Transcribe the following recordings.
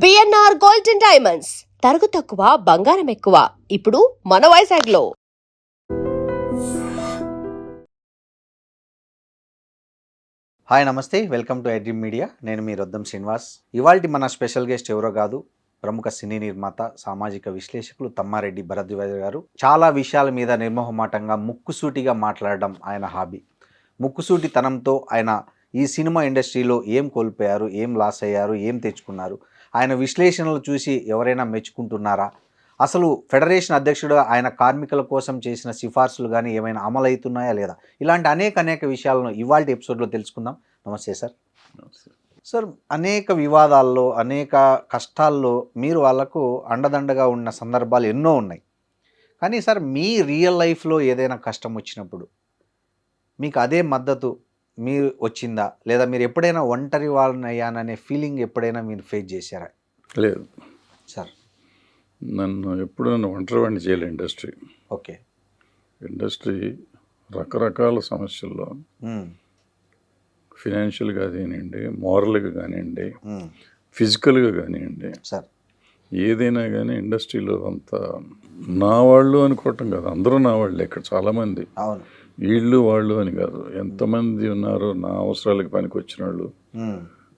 BNR gold and diamonds తరుగు తక్కువ బంగారం ఎక్కువ ఇప్పుడు మన వైజాగ్లో. హాయ్ నమస్తే, వెల్కమ్ టు ఎడ్రీమ్ మీడియా. నేను మీ రొద్దం శ్రీనివాస్. ఇవాల్టి మన స్పెషల్ గెస్ట్ ఎవరో కాదు, ప్రముఖ సినీ నిర్మాత, సామాజిక విశ్లేషకులు తమ్మారెడ్డి భరద్వాజ్ గారు. చాలా విషయాల మీద నిర్మోహమాటంగా ముక్కుసూటిగా మాట్లాడడం ఆయన హాబీ. ముక్కుసూటితనంతో ఆయన ఈ సినిమా ఇండస్ట్రీలో ఏం కోల్పోయారు, ఏం లాస్ అయ్యారు, ఏం తెచ్చుకున్నారు, ఆయన విశ్లేషణలు చూసి ఎవరైనా మెచ్చుకుంటున్నారా, అసలు ఫెడరేషన్ అధ్యక్షుడు ఆయన కార్మికుల కోసం చేసిన సిఫార్సులు కానీ ఏమైనా అమలవుతున్నాయా లేదా, ఇలాంటి అనేక విషయాలను ఇవాళ ఎపిసోడ్లో తెలుసుకుందాం. నమస్తే సార్. సార్, అనేక వివాదాల్లో, అనేక కష్టాల్లో మీరు వాళ్ళకు అండదండగా ఉన్న సందర్భాలు ఎన్నో ఉన్నాయి. కానీ సార్, మీ రియల్ లైఫ్లో ఏదైనా కష్టం వచ్చినప్పుడు మీకు అదే మద్దతు మీరు వచ్చిందా, లేదా మీరు ఎప్పుడైనా ఒంటరి వాళ్ళని అయ్యాననే ఫీలింగ్ ఎప్పుడైనా మీరు ఫేస్ చేశారా? లేదు సార్, నన్ను ఎప్పుడు ఒంటరి వాడిని చేయలేదు ఇండస్ట్రీ. ఓకే. ఇండస్ట్రీ రకరకాల సమస్యల్లో ఫినాన్షియల్గా కానివ్వండి, మోరల్గా కానివ్వండి, ఫిజికల్గా కానివ్వండి, సార్ ఏదైనా కానీ ఇండస్ట్రీలో అంత నా వాళ్ళు అనుకోవటం కాదు, అందరూ నా వాళ్ళే. ఇక్కడ చాలామంది అవును, వీళ్ళు వాళ్ళు అని కాదు, ఎంతమంది ఉన్నారో నా అవసరాలకు పనికి వచ్చిన వాళ్ళు,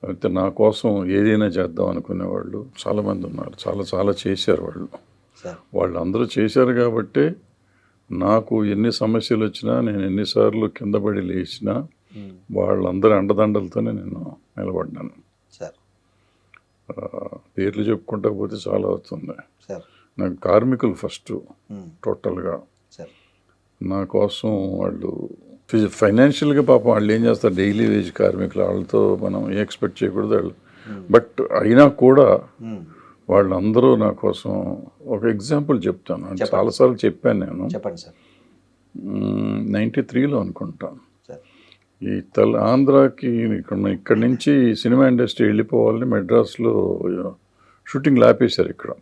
అయితే నా కోసం ఏదైనా చేద్దాం అనుకునేవాళ్ళు చాలామంది ఉన్నారు. చాలా చేశారు వాళ్ళు. వాళ్ళందరూ చేశారు కాబట్టే నాకు ఎన్ని సమస్యలు వచ్చినా, నేను ఎన్నిసార్లు కింద పడి లేచినా వాళ్ళందరి అండదండలతోనే నేను నిలబడ్డాను. పేర్లు చెప్పుకుంటా పోతే చాలా అవుతుంది. నాకు కార్మికులు ఫస్ట్ టోటల్గా నా కోసం వాళ్ళు ఫైనాన్షియల్గా పాపం వాళ్ళు ఏం చేస్తారు, డైలీ వేజ్ కార్మికులు, వాళ్ళతో మనం ఎక్స్పెక్ట్ చేయకూడదు వాళ్ళు. బట్ అయినా కూడా వాళ్ళందరూ నా కోసం ఒక ఎగ్జాంపుల్ చెప్తాను. అంటే చాలాసార్లు చెప్పాను నేను. చెప్పండి సార్. 93లో అనుకుంటాను, ఈ ఆంధ్రాకి ఇక్కడి నుంచి సినిమా ఇండస్ట్రీ వెళ్ళిపోవాలని మెడ్రాస్లో షూటింగ్లు ఆపేశారు. ఇక్కడ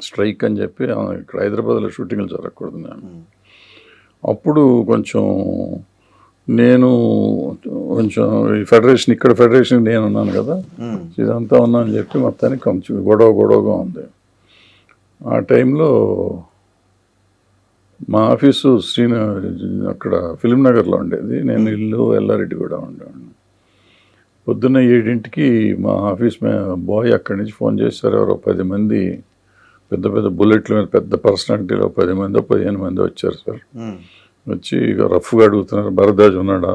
స్ట్రైక్ అని చెప్పి ఇక్కడ హైదరాబాద్లో షూటింగ్లు జరగకూడదు. నేను అప్పుడు నేను కొంచెం ఈ ఫెడరేషన్, ఇక్కడ ఫెడరేషన్ నేను ఉన్నాను కదా, ఇదంతా ఉన్నా అని చెప్పి మొత్తానికి కొంచెం గొడవగా ఉంది. ఆ టైంలో మా ఆఫీసు అక్కడ ఫిలిం నగర్లో ఉండేది, నేను ఇల్లు ఎల్లారెడ్డి కూడా ఉండేవాడిని. పొద్దున్న 7ంటికి మా ఆఫీస్ బాయ్ అక్కడి నుంచి ఫోన్ చేశారు. ఎవరో 10 మంది పెద్ద బుల్లెట్ల మీద పెద్ద పర్సనాలిటీలో 10 మందో 15 మంది వచ్చారు సార్. వచ్చి ఇక రఫ్గా అడుగుతున్నారు, భరద్వాజ్ ఉన్నాడా,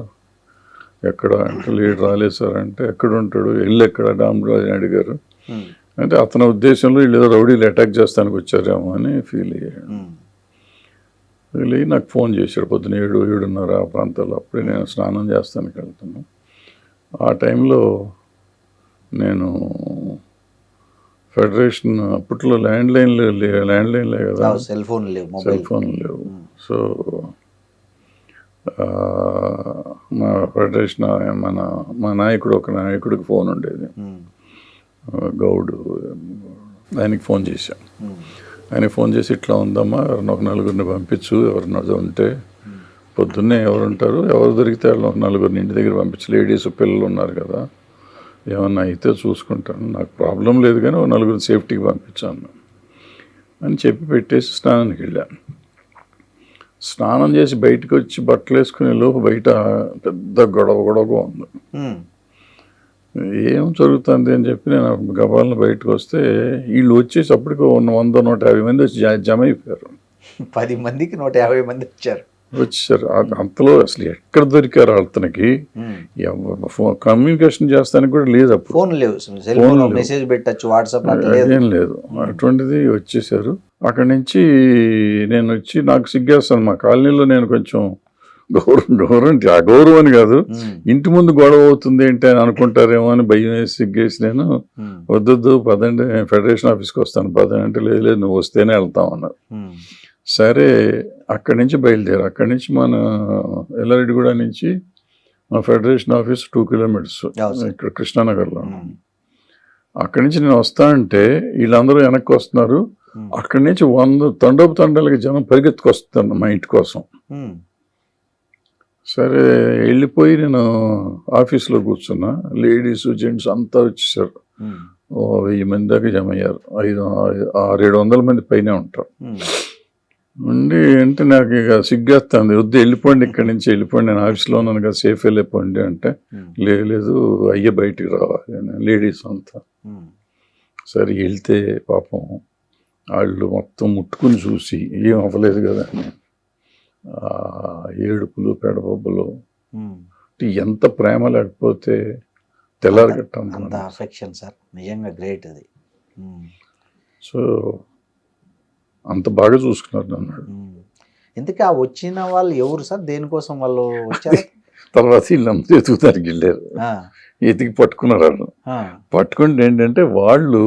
ఎక్కడ అంటే లీడర్ రాలేదు సార్ అంటే, ఎక్కడ ఉంటాడు, ఇల్లు ఎక్కడ, డాంరాజ్ అని అడిగారు. అంటే అతని ఉద్దేశంలో వీళ్ళు ఏదో రౌడీలు అటాక్ చేస్తానికి వచ్చారేమో అని ఫీల్ అయ్యాడు. ఫీల్ అయ్యి నాకు ఫోన్ చేశాడు పొద్దున 7:30 ఆ ప్రాంతాల్లో. అప్పుడే నేను స్నానం చేస్తానికి వెళ్తాను. ఆ టైంలో నేను ఫెడరేషన్, అప్పట్లో ల్యాండ్లైన్లే కదా, సెల్ ఫోన్ లేవు. సో మా ఫెడరేషన్ మా నాయకుడికి ఫోన్ ఉండేది, గౌడ్. ఆయనకి ఫోన్ చేశాం. ఆయనకి ఫోన్ చేసి, ఇట్లా ఉందమ్మా, ఒక 4 పంపించు, ఎవరిన ఉంటే. పొద్దున్నే ఎవరుంటారు, ఎవరు దొరికితే వాళ్ళు ఒక 4 ఇంటి దగ్గర పంపించు, లేడీస్ పిల్లలు ఉన్నారు కదా, ఏమన్నా అయితే చూసుకుంటాను, నాకు ప్రాబ్లం లేదు కానీ ఒక 4 సేఫ్టీకి పంపించాను అని చెప్పి పెట్టేసి స్నానానికి వెళ్ళాను. స్నానం చేసి బయటకు వచ్చి బట్టలు వేసుకునే లోపు బయట పెద్ద గొడవగా ఉంది. ఏం జరుగుతుంది అని చెప్పి నేను గబాలను బయటకు వస్తే, వీళ్ళు వచ్చేసి అప్పటికి 100-150 మంది వచ్చి జమ అయిపోయారు. 10 మందికి 150 మంది వచ్చారు. అంతలో అసలు ఎక్కడ దొరికారు అతనికి, కమ్యూనికేషన్ చేస్తానికి కూడా లేదు, అప్పుడు ఫోన్ లేవు, మెసేజ్ పెట్టచ్చు, వాట్సాప్ ఏం లేదు. అటువంటిది వచ్చేసారు. అక్కడి నుంచి నేను వచ్చి, నాకు సిగ్గేస్తాను, మా కాలనీలో నేను కొంచెం అగౌరవం అని కాదు, ఇంటి ముందు గొడవ అవుతుంది ఏంటి అని అనుకుంటారేమో అని భయం వేసి సిగ్గేసి, నేను వద్దొద్దు పదండి, నేను ఫెడరేషన్ ఆఫీస్కి వస్తాను పదండి అంటే, లేదు నువ్వు వస్తేనే వెళ్తాం అన్నారు. సరే, అక్కడి నుంచి బయలుదేరు. అక్కడి నుంచి మన ఎల్లారెడ్డిగూడ నుంచి మా ఫెడరేషన్ ఆఫీస్ 2 కిలోమీటర్స్ ఇక్కడ కృష్ణానగర్లో. అక్కడి నుంచి నేను వస్తా అంటే వీళ్ళందరూ వెనక్కి వస్తున్నారు. అక్కడి నుంచి 100 తండోపు జనం పరిగెత్తుకొస్తున్నారు మా ఇంటి కోసం. సరే వెళ్ళిపోయి నేను ఆఫీస్లో కూర్చున్నా, లేడీస్ జెంట్స్ అంతా వచ్చేసారు. 1000 మంది దాకా జమ అయ్యారు. 600-700 మంది పైనే ఉంటారు. ఉండి అంటే నాకు ఇక సిగ్గేస్తుంది, వద్దు వెళ్ళిపోండి ఇక్కడి నుంచి, వెళ్ళిపోండి, నేను ఆఫీస్లో ఉన్నాను కదా, సేఫ్ వెళ్ళిపోండి అంటే లేదు అయ్యే బయటికి రావాలి, లేడీస్ అంతా. సరే వెళ్తే పాపం వాళ్ళు మొత్తం ముట్టుకుని చూసి ఏం అవ్వలేదు కదా అని ఏడుపులు పెడబొబ్బలు. ఎంత ప్రేమ లేకపోతే తెల్లారగట్టం అంత అఫెక్షన్ సార్, నిజంగా గ్రేట్ అది. సో అంత బాగా చూసుకున్నారు అన్నాడు. ఇంతకీ ఆ వచ్చిన వాళ్ళు ఎవరు సార్, దేనికోసం వాళ్ళు వచ్చారు? తర్వాత వీళ్ళంతా ఎతుకుతానికి వెళ్ళారు, ఎతికి పట్టుకున్నారు. వాళ్ళు పట్టుకుంటే ఏంటంటే వాళ్ళు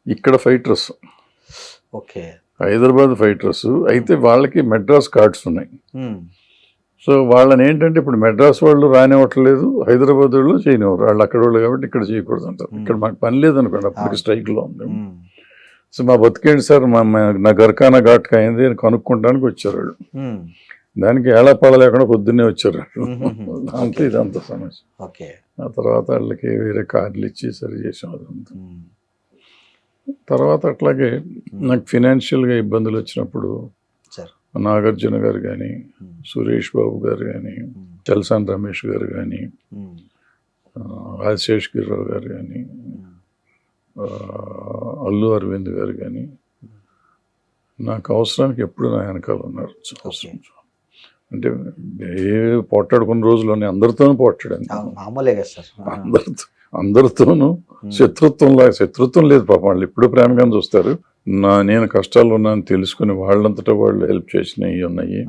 ఇక్కడ ఫైటర్స్, ఓకే, హైదరాబాద్ ఫైటర్స్ అయితే వాళ్ళకి మెడ్రాస్ కార్డ్స్ ఉన్నాయి. సో వాళ్ళని ఏంటంటే ఇప్పుడు మెడ్రాస్ వాళ్ళు రానివ్వట్లేదు, హైదరాబాద్ వాళ్ళు చేయనివ్వరు, వాళ్ళు అక్కడ వాళ్ళు కాబట్టి ఇక్కడ చేయకూడదు అంటారు. ఇక్కడ మాకు పని లేదనుకోండి, అప్పటికి స్ట్రైక్లో ఉంది. సో మా బతికేంటి సార్, నా గర్కానా ఘాట్కి అయింది అని కనుక్కుంటానికి వచ్చారు వాళ్ళు. దానికి ఏళపాళ లేకుండా పొద్దున్నే వచ్చారు. అంతే ఇదంతా సమస్య. ఓకే, ఆ తర్వాత వాళ్ళకి వేరే కార్డులు ఇచ్చి సరి చేసాం అదంతా. తర్వాత అట్లాగే నాకు ఫినాన్షియల్గా ఇబ్బందులు వచ్చినప్పుడు నాగార్జున గారు కానీ, సురేష్ బాబు గారు కానీ, చల్సాన్ రమేష్ గారు కానీ, రాజశేష్ గిరిరావు గారు కానీ, అల్లు అరవింద్ గారు కానీ నాకు అవసరానికి ఎప్పుడు నా వెనకాల ఉన్నారు. అంటే ఏ పోట్లాడుకున్న రోజుల్లోనే అందరితోనూ పోట్లాడాను, అందరితోనూ శత్రుత్వం లేదు పాపం. వాళ్ళు ఇప్పుడు ప్రేమగానే చూస్తారు. నేను కష్టాలు ఉన్నాను తెలుసుకుని వాళ్ళంతటా వాళ్ళు హెల్ప్ చేసినవి ఉన్నాయి,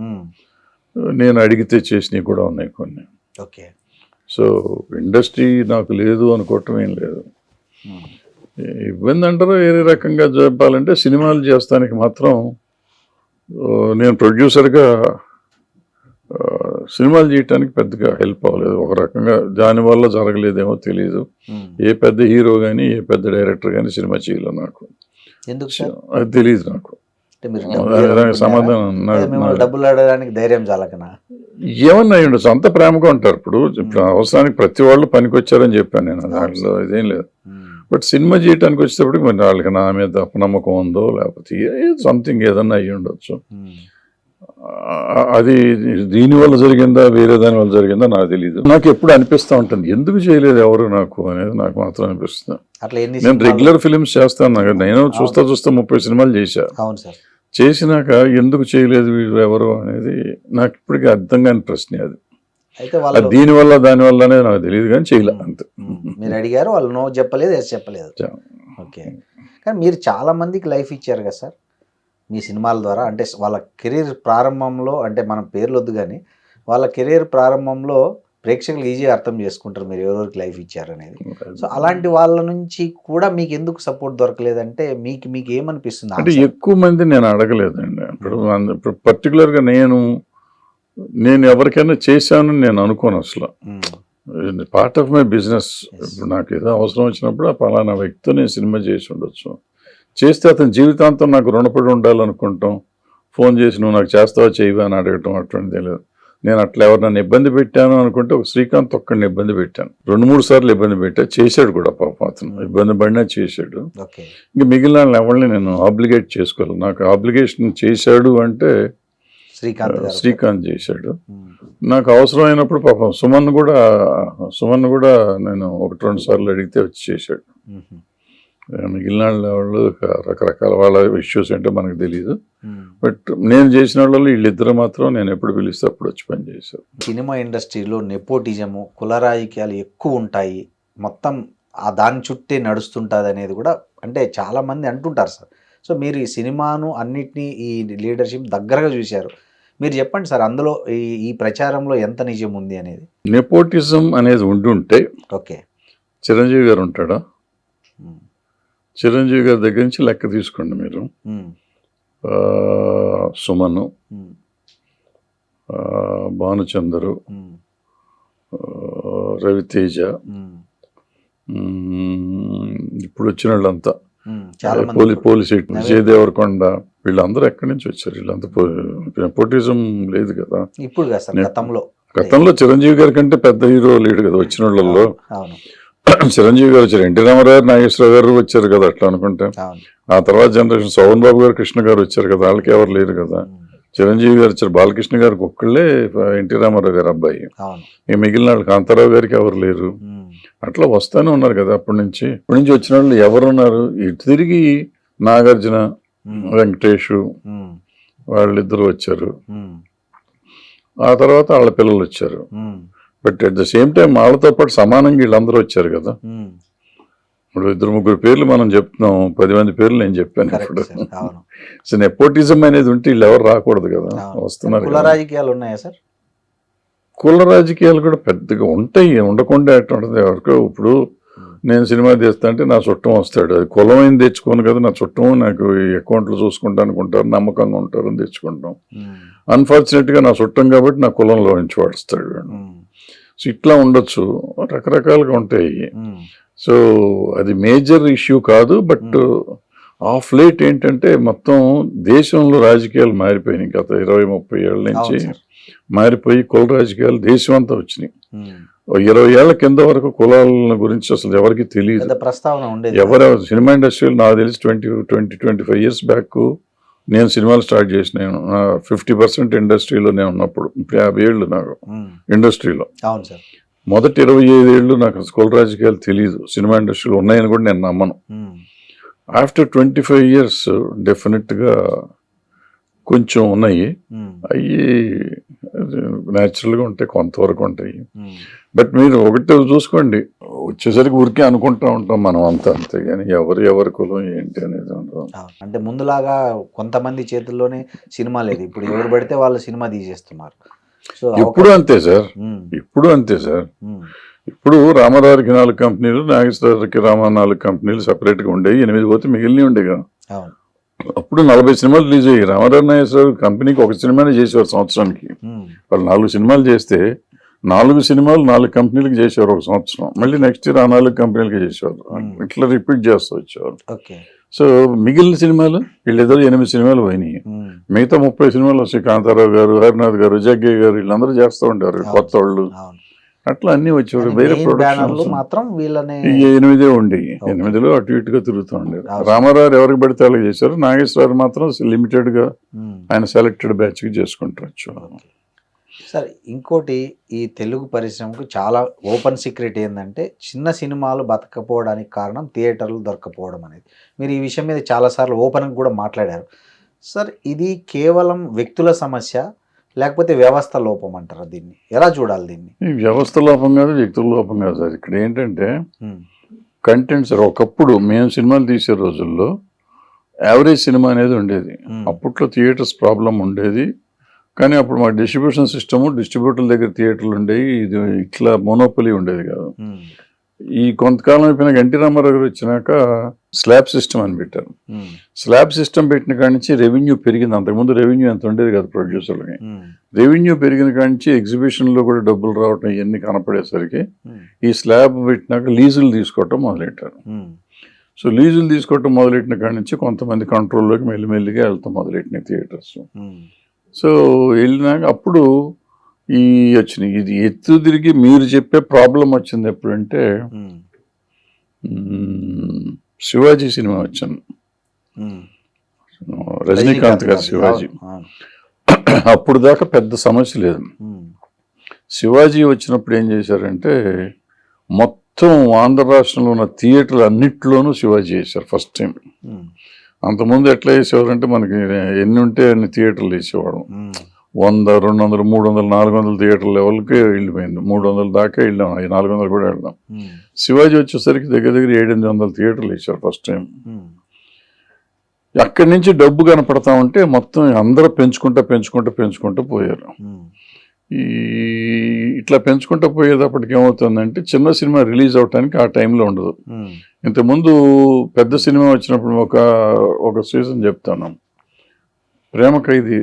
నేను అడిగితే చేసినవి కూడా ఉన్నాయి కొన్ని. ఓకే, సో ఇండస్ట్రీ నాకు లేదు అనుకోవటం ఏం లేదు. ఇబ్బంది అంటారు ఏ రకంగా చెప్పాలంటే, సినిమాలు చేస్తానికి మాత్రం నేను ప్రొడ్యూసర్గా సినిమాలు చేయటానికి పెద్దగా హెల్ప్ అవ్వలేదు. ఒక రకంగా దానివల్ల జరగలేదేమో తెలియదు. ఏ పెద్ద హీరో కానీ ఏ పెద్ద డైరెక్టర్ కానీ సినిమా చేయలేదు నాకు, అది తెలియదు నాకు. సమాధానం డబ్బులు అడగడానికి ధైర్యం చాలకనా ఏమన్నా ఉండొచ్చు, అంత ప్రేమగా ఉంటారు. ఇప్పుడు అవసరానికి ప్రతి వాళ్ళు పనికి వచ్చారని చెప్పాను నేను, దాంట్లో ఇదేం లేదు. బట్ సినిమా చేయడానికి వచ్చేటప్పటికి మరి వాళ్ళకి నా మీద నమ్మకం ఉందో లేకపోతే సంథింగ్ ఏదన్నా అయ్యి ఉండొచ్చు. అది దీనివల్ల జరిగిందా వేరే దాని వల్ల జరిగిందా నాకు తెలియదు. నాకు ఎప్పుడు అనిపిస్తూ ఉంటుంది ఎందుకు చేయలేదు ఎవరు నాకు అనేది, నాకు మాత్రం అనిపిస్తుంది. నేను రెగ్యులర్ ఫిలిమ్స్ చేస్తాను, నేను చూస్తా 30 సినిమాలు చేశా. చేసినాక ఎందుకు చేయలేదు వీళ్ళు ఎవరు అనేది నాకు ఇప్పటికీ అర్థం కాని ప్రశ్నే. అది దీనివల్ల దానివల్ల అనేది నాకు తెలియదు కానీ చేయలే అంతే. మీరు అడిగారు, వాళ్ళు నో చెప్పలేదు, ఎస్ చెప్పలేదు. ఓకే, కానీ మీరు చాలా మందికి లైఫ్ ఇచ్చారు కదా సార్ మీ సినిమాల ద్వారా. అంటే వాళ్ళ కెరీర్ ప్రారంభంలో, అంటే మనం పేర్లు వద్దు కానీ వాళ్ళ కెరీర్ ప్రారంభంలో ప్రేక్షకులు ఈజీగా అర్థం చేసుకుంటారు మీరు ఎవరెవరికి లైఫ్ ఇచ్చారు అనేది. సో అలాంటి వాళ్ళ నుంచి కూడా మీకు ఎందుకు సపోర్ట్ దొరకలేదంటే మీకు ఏమనిపిస్తుంది? అంటే ఎక్కువ మంది నేను అడగలేదండి. ఇప్పుడు పర్టికులర్గా నేను ఎవరికైనా చేశానని నేను అనుకోను అసలు. Part of my business. ఇప్పుడు నాకు ఏదో అవసరం వచ్చినప్పుడు ఆ పలానా వ్యక్తితో నేను సినిమా చేసి ఉండొచ్చు, చేస్తే అతని జీవితాంతం నాకు రుణపడి ఉండాలనుకుంటాం. ఫోన్ చేసి నువ్వు నాకు చేస్తావా చేయవా అని అడగటం అటువంటిది లేదు. నేను అట్లా ఎవరినైనా ఇబ్బంది పెట్టాను అనుకుంటే ఒక శ్రీకాంత్ ఒక్కడిని ఇబ్బంది పెట్టాను, 2-3 సార్లు ఇబ్బంది పెట్టా, చేశాడు కూడా పాపం. అతను ఇబ్బంది పడినా చేశాడు. ఇంకా మిగిలిన ఎవరిని నేను ఆబ్లిగేట్ చేసుకోవాలి. నాకు ఆబ్లిగేషన్ చేశాడు అంటే శ్రీకాంత్ చేశాడు. నాకు అవసరమైనప్పుడు పాపం సుమన్ కూడా నేను 1-2 సార్లు అడిగితే వచ్చి చేశాడు. మిగిలిన వాళ్ళు రకరకాల వాళ్ళ ఇష్యూస్ ఏంటో మనకు తెలియదు. బట్ నేను చేసిన వాళ్ళు వీళ్ళిద్దరు మాత్రం నేను ఎప్పుడు పిలిస్తే అప్పుడు వచ్చి పని చేశారు. సినిమా ఇండస్ట్రీలో నెపోటిజము, కుల రాజకీయాలు ఎక్కువ ఉంటాయి, మొత్తం దాని చుట్టే నడుస్తుంటుంది అనేది కూడా అంటే చాలామంది అంటుంటారు సార్. సో మీరు ఈ సినిమాను అన్నిటినీ ఈ లీడర్షిప్ దగ్గరగా చూశారు, మీరు చెప్పండి సార్ అందులో ఈ ప్రచారంలో ఎంత నిజం ఉంది అనేది. నెపోటిజం అనేది ఉండుంటే ఓకే, చిరంజీవి గారు ఉంటాడా? చిరంజీవి గారి దగ్గర నుంచి లెక్క తీసుకోండి మీరు. సుమను, భానుచందరు, రవితేజ, ఇప్పుడు వచ్చిన వాళ్ళంతా పోలీసు విజయ్ దేవరకొండ, వీళ్ళందరూ ఎక్కడి నుంచి వచ్చారు? వీళ్ళంతా నెపోటిజం లేదు కదా ఇప్పుడు. గతంలో చిరంజీవి గారి కంటే పెద్ద హీరో లేడు కదా వచ్చిన వాళ్ళల్లో. చిరంజీవి గారు వచ్చారు, ఎన్టీ రామారావు గారు, నాగేశ్వరరావు గారు వచ్చారు కదా అట్లా అనుకుంటే. అవును. ఆ తర్వాత జనరేషన్ శోభన్ బాబు గారు, కృష్ణ గారు వచ్చారు కదా, వాళ్ళకి ఎవరు లేరు కదా. చిరంజీవి గారు వచ్చారు, బాలకృష్ణ గారికి ఒక్కళ్ళే ఎన్టీ రామారావు గారు అబ్బాయి. అవును. ఈ మిగిలిన వాళ్ళు కాంతారావు గారికి ఎవరు లేరు. అట్లా వస్తానే ఉన్నారు కదా అప్పటి నుంచి వచ్చిన వాళ్ళు ఎవరు ఉన్నారు. ఇటు తిరిగి నాగార్జున, వెంకటేష్ వాళ్ళిద్దరు వచ్చారు. ఆ తర్వాత వాళ్ళ పిల్లలు వచ్చారు. But at the same time వాళ్ళతో పాటు సమానంగా వీళ్ళందరూ వచ్చారు కదా. ఇప్పుడు 2-3 పేర్లు మనం చెప్తున్నాం, 10 మంది పేర్లు నేను చెప్పాను ఇప్పుడు. సో నెపోటిజం అనేది ఉంటే వీళ్ళు ఎవరు రాకూడదు కదా, వస్తున్నారు. కుల రాజకీయాలు ఉన్నాయా సార్? కుల రాజకీయాలు కూడా పెద్దగా ఉంటాయి, ఉండకుండా ఎట్లా ఉంటుంది ఎవరికో. ఇప్పుడు నేను సినిమా తీస్తా అంటే నా చుట్టం వస్తాడు, అది కులమైంది తెచ్చుకోను కదా, నా చుట్టం నాకు ఈ అకౌంట్లు చూసుకుంటా అనుకుంటారు, నమ్మకంగా ఉంటారు అని తెచ్చుకుంటాం. అన్ఫార్చునేట్గా నా చుట్టం కాబట్టి నా కులంలో నుంచి వాడుస్తాడు. సో ఇట్లా ఉండొచ్చు, రకరకాలుగా ఉంటాయి. సో అది మేజర్ ఇష్యూ కాదు. బట్ ఆఫ్ లేట్ ఏంటంటే మొత్తం దేశంలో రాజకీయాలు మారిపోయినాయి. గత 20-30 ఏళ్ళ నుంచి మారిపోయి కుల రాజకీయాలు దేశం అంతా వచ్చినాయి. 20 ఏళ్ల కింద వరకు కులాల గురించి అసలు ఎవరికి తెలియదు, ప్రస్తావన ఉండేది. ఎవరెవరు సినిమా ఇండస్ట్రీలో నాకు తెలిసి 20-25 ఇయర్స్ బ్యాక్ నేను సినిమాలు స్టార్ట్ చేసినాను. 50% ఇండస్ట్రీలో నేను ఉన్నప్పుడు. ఇప్పుడు 50 ఏళ్ళు నాకు ఇండస్ట్రీలో. అవును సార్. మొదటి 25 ఏళ్ళు నాకు కుల రాజకీయాలు తెలియదు, సినిమా ఇండస్ట్రీలో ఉన్నాయని కూడా నేను నమ్మను. ఆఫ్టర్ 25 ఇయర్స్ డెఫినెట్గా కొంచెం ఉన్నాయి. అవి న్యాచురల్గా ఉంటాయి, కొంతవరకు ఉంటాయి. బట్ మీరు ఒకటి చూసుకోండి, వచ్చేసరికి ఊరికే అనుకుంటా ఉంటాం మనం అంతా, అంతే కానీ ఎవరి కులం ఏంటి అనేది ఉండదు. అంటే ముందులాగా కొంతమంది చేతుల్లోనే సినిమా లేదు, ఇప్పుడు ఎవరు పడితే వాళ్ళు సినిమా తీసేస్తున్నారు. ఇప్పుడు అంతే సార్, ఇప్పుడు అంతే సార్. ఇప్పుడు రామారావుకి 4 కంపెనీలు, నాగేశ్వరరావుకి 4 కంపెనీలు సపరేట్గా ఉండేవి, 8 పోతే మిగిలినవి ఉండేగా. అప్పుడు 40 సినిమాలు రిలీజ్ అయ్యాయి. రామారావు నాగేశ్వరరావు కంపెనీకి 1 సినిమానే చేసేవారు సంవత్సరానికి. వాళ్ళు 4 సినిమాలు చేస్తే 4 సినిమాలు 4 కంపెనీలకు చేసేవారు 1 సంవత్సరం. మళ్ళీ నెక్స్ట్ ఇయర్ ఆ 4 కంపెనీలకి చేసేవారు. ఇట్లా రిపీట్ చేస్తూ వచ్చేవారు. సో మిగిలిన సినిమాలు వీళ్ళిద్దరు 8 సినిమాలు పోయినాయి. మిగతా 30 సినిమాలు వస్తాయి. కాంతారావు గారు, హరినాథ్ గారు, జగ్గయ్య గారు వీళ్ళందరూ చేస్తూ ఉంటారు, కొత్త వాళ్ళు. అట్లా అన్ని వచ్చేవారు. వేరే ప్రొడక్షన్స్ మాత్రం 8 ఉండేవి. 8లో అటు ఇటుగా తిరుగుతూ ఉండేది. రామారావు ఎవరికి పడితే వాళ్ళకి చేశారు. నాగేశ్వరరావు మాత్రం లిమిటెడ్ గా ఆయన సెలెక్టెడ్ బ్యాచ్ కి చేసుకుంటారు. సార్ ఇంకోటి, ఈ తెలుగు పరిశ్రమకు చాలా ఓపెన్ సీక్రెట్ ఏంటంటే చిన్న సినిమాలు బతకపోవడానికి కారణం థియేటర్లు దొరకపోవడం అనేది. మీరు ఈ విషయం మీద చాలాసార్లు ఓపెన్గా కూడా మాట్లాడారు సార్. ఇది కేవలం వ్యక్తుల సమస్య లేకపోతే వ్యవస్థ లోపం అంటారా? దీన్ని ఎలా చూడాలి? దీన్ని వ్యవస్థ లోపం కాదు, వ్యక్తుల లోపం కాదు సార్. ఇక్కడ ఏంటంటే కంటెంట్ సార్. ఒకప్పుడు మేము సినిమాలు తీసే రోజుల్లో యావరేజ్ సినిమా అనేది ఉండేది. అప్పట్లో థియేటర్స్ ప్రాబ్లం ఉండేది, కానీ అప్పుడు మా డిస్ట్రిబ్యూషన్ సిస్టము, డిస్ట్రిబ్యూటర్ల దగ్గర థియేటర్లు ఉండేవి. ఇది ఇట్లా మోనోపలి ఉండేది కాదు. ఈ కొంతకాలం అయిపోయినాక ఎన్టీ రామారావు గారు వచ్చినాక స్లాబ్ సిస్టమ్ అని పెట్టారు. స్లాబ్ సిస్టమ్ పెట్టిన కాడి నుంచి రెవెన్యూ పెరిగింది. అంతకుముందు రెవెన్యూ ఎంత ఉండేది కదా ప్రొడ్యూసర్లకి. రెవెన్యూ పెరిగిన కాడి నుంచి ఎగ్జిబిషన్లో కూడా డబ్బులు రావటం ఇవన్నీ కనపడేసరికి ఈ స్లాబ్ పెట్టినాక లీజులు తీసుకోవటం మొదలెట్టారు. సో లీజులు తీసుకోవటం మొదలెట్టిన కాడి నుంచి కొంతమంది కంట్రోల్లోకి మెల్లిమెల్లిగా వెళ్తాం మొదలెట్టినాయి థియేటర్స్. సో వెళ్ళినాక అప్పుడు ఈ వచ్చినాయి. ఇది ఎత్తు తిరిగి మీరు చెప్పే ప్రాబ్లం వచ్చింది ఎప్పుడంటే శివాజీ సినిమా వచ్చింది, రజనీకాంత్ గారు శివాజీ. అప్పుడు దాకా పెద్ద సమస్య లేదు. శివాజీ వచ్చినప్పుడు ఏం చేశారంటే మొత్తం ఆంధ్ర రాష్ట్రంలో ఉన్న థియేటర్లు అన్నిట్లోనూ శివాజీ చేశారు ఫస్ట్ టైం. అంతకుముందు ఎట్లా చేసేవారంటే మనకి ఎన్ని ఉంటే అన్ని థియేటర్లు వేసేవాడు. 100, 200, 300, 400 థియేటర్ లెవెల్కి వెళ్ళిపోయింది. 300 దాకా వెళ్ళాం, 400 కూడా వెళ్దాం. శివాజీ వచ్చేసరికి దగ్గర 700-800 థియేటర్లు వేసారు ఫస్ట్ టైం. అక్కడి నుంచి డబ్బు కనపడతా ఉంటే మొత్తం అందరూ పెంచుకుంటూ పోయారు. ఇట్లా పెంచుకుంటూ పోయేటప్పటికి ఏమవుతుందంటే చిన్న సినిమా రిలీజ్ అవడానికి ఆ టైంలో ఉండదు. ఇంతకుముందు పెద్ద సినిమా వచ్చినప్పుడు ఒక సీజన్ చెప్తాను, ప్రేమ ఖైదీ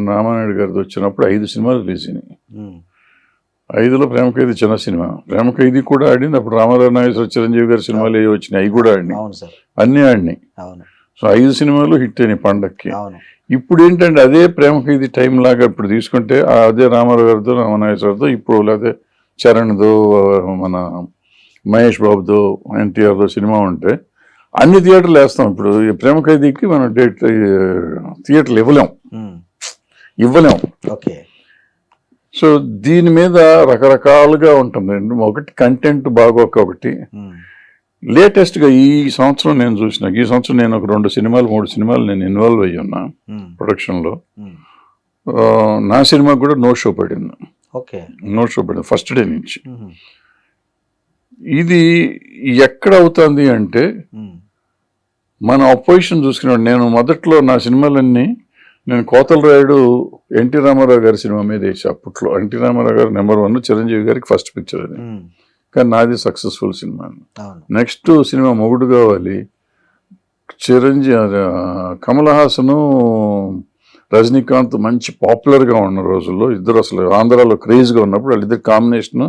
రామానాయుడు గారిది వచ్చినప్పుడు 5 సినిమాలు రిలీజ్ అయినాయి. 5లో ప్రేమ ఖైదీ చిన్న సినిమా. ప్రేమ ఖైదీ కూడా ఆడింది. అప్పుడు రామారావు నాగేశ్వర చిరంజీవి గారి సినిమాలు ఏవి వచ్చినాయి అవి కూడా ఆడినాయి, అన్నీ ఆడినాయి. సో 5 సినిమాలు హిట్ అయినాయి పండక్కి. ఇప్పుడు ఏంటంటే అదే ప్రేమ ఖైదీ టైం లాగా ఇప్పుడు తీసుకుంటే అదే రామారావు గారితో, రామనాగేశ్వరతో, ఇప్పుడు లేకపోతే చరణ్తో, మన మహేష్ బాబుతో ఎన్టీఆర్తో సినిమా ఉంటే అన్ని థియేటర్లు వేస్తాం. ఇప్పుడు ఈ ప్రేమ ఖైదీకి మనం థియేటర్లు ఇవ్వలేం. ఓకే. సో దీని మీద రకరకాలుగా ఉంటుంది. ఒకటి కంటెంట్ బాగోక, ఒకటి లేటెస్ట్గా ఈ సంవత్సరం నేను చూసిన, ఈ సంవత్సరం నేను ఒక 2 సినిమాలు 3 సినిమాలు నేను ఇన్వాల్వ్ అయ్యి ఉన్నా ప్రొడక్షన్లో. నా సినిమాకి కూడా నో షో పడింది. ఓకే. నో షో పడింది ఫస్ట్ డే నుంచి. ఇది ఎక్కడ అవుతుంది అంటే మన అపోజిషన్ చూసుకున్నాడు. నేను మొదట్లో నా సినిమాలన్నీ నేను కోతల రాయుడు ఎన్టీ రామారావు గారి సినిమా మీద వేసి, అప్పట్లో ఎన్టీ రామారావు గారు నెంబర్ 1, చిరంజీవి గారికి ఫస్ట్ పిక్చర్ అది. కానీ నాది సక్సెస్ఫుల్ సినిమా. నెక్స్ట్ సినిమా మొగుడు కావాలి, చిరంజీవి, కమల్ హాసను రజనీకాంత్ మంచి పాపులర్గా ఉన్న రోజుల్లో ఇద్దరు అసలు ఆంధ్రాలో క్రేజ్గా ఉన్నప్పుడు వాళ్ళిద్దరు కాంబినేషన్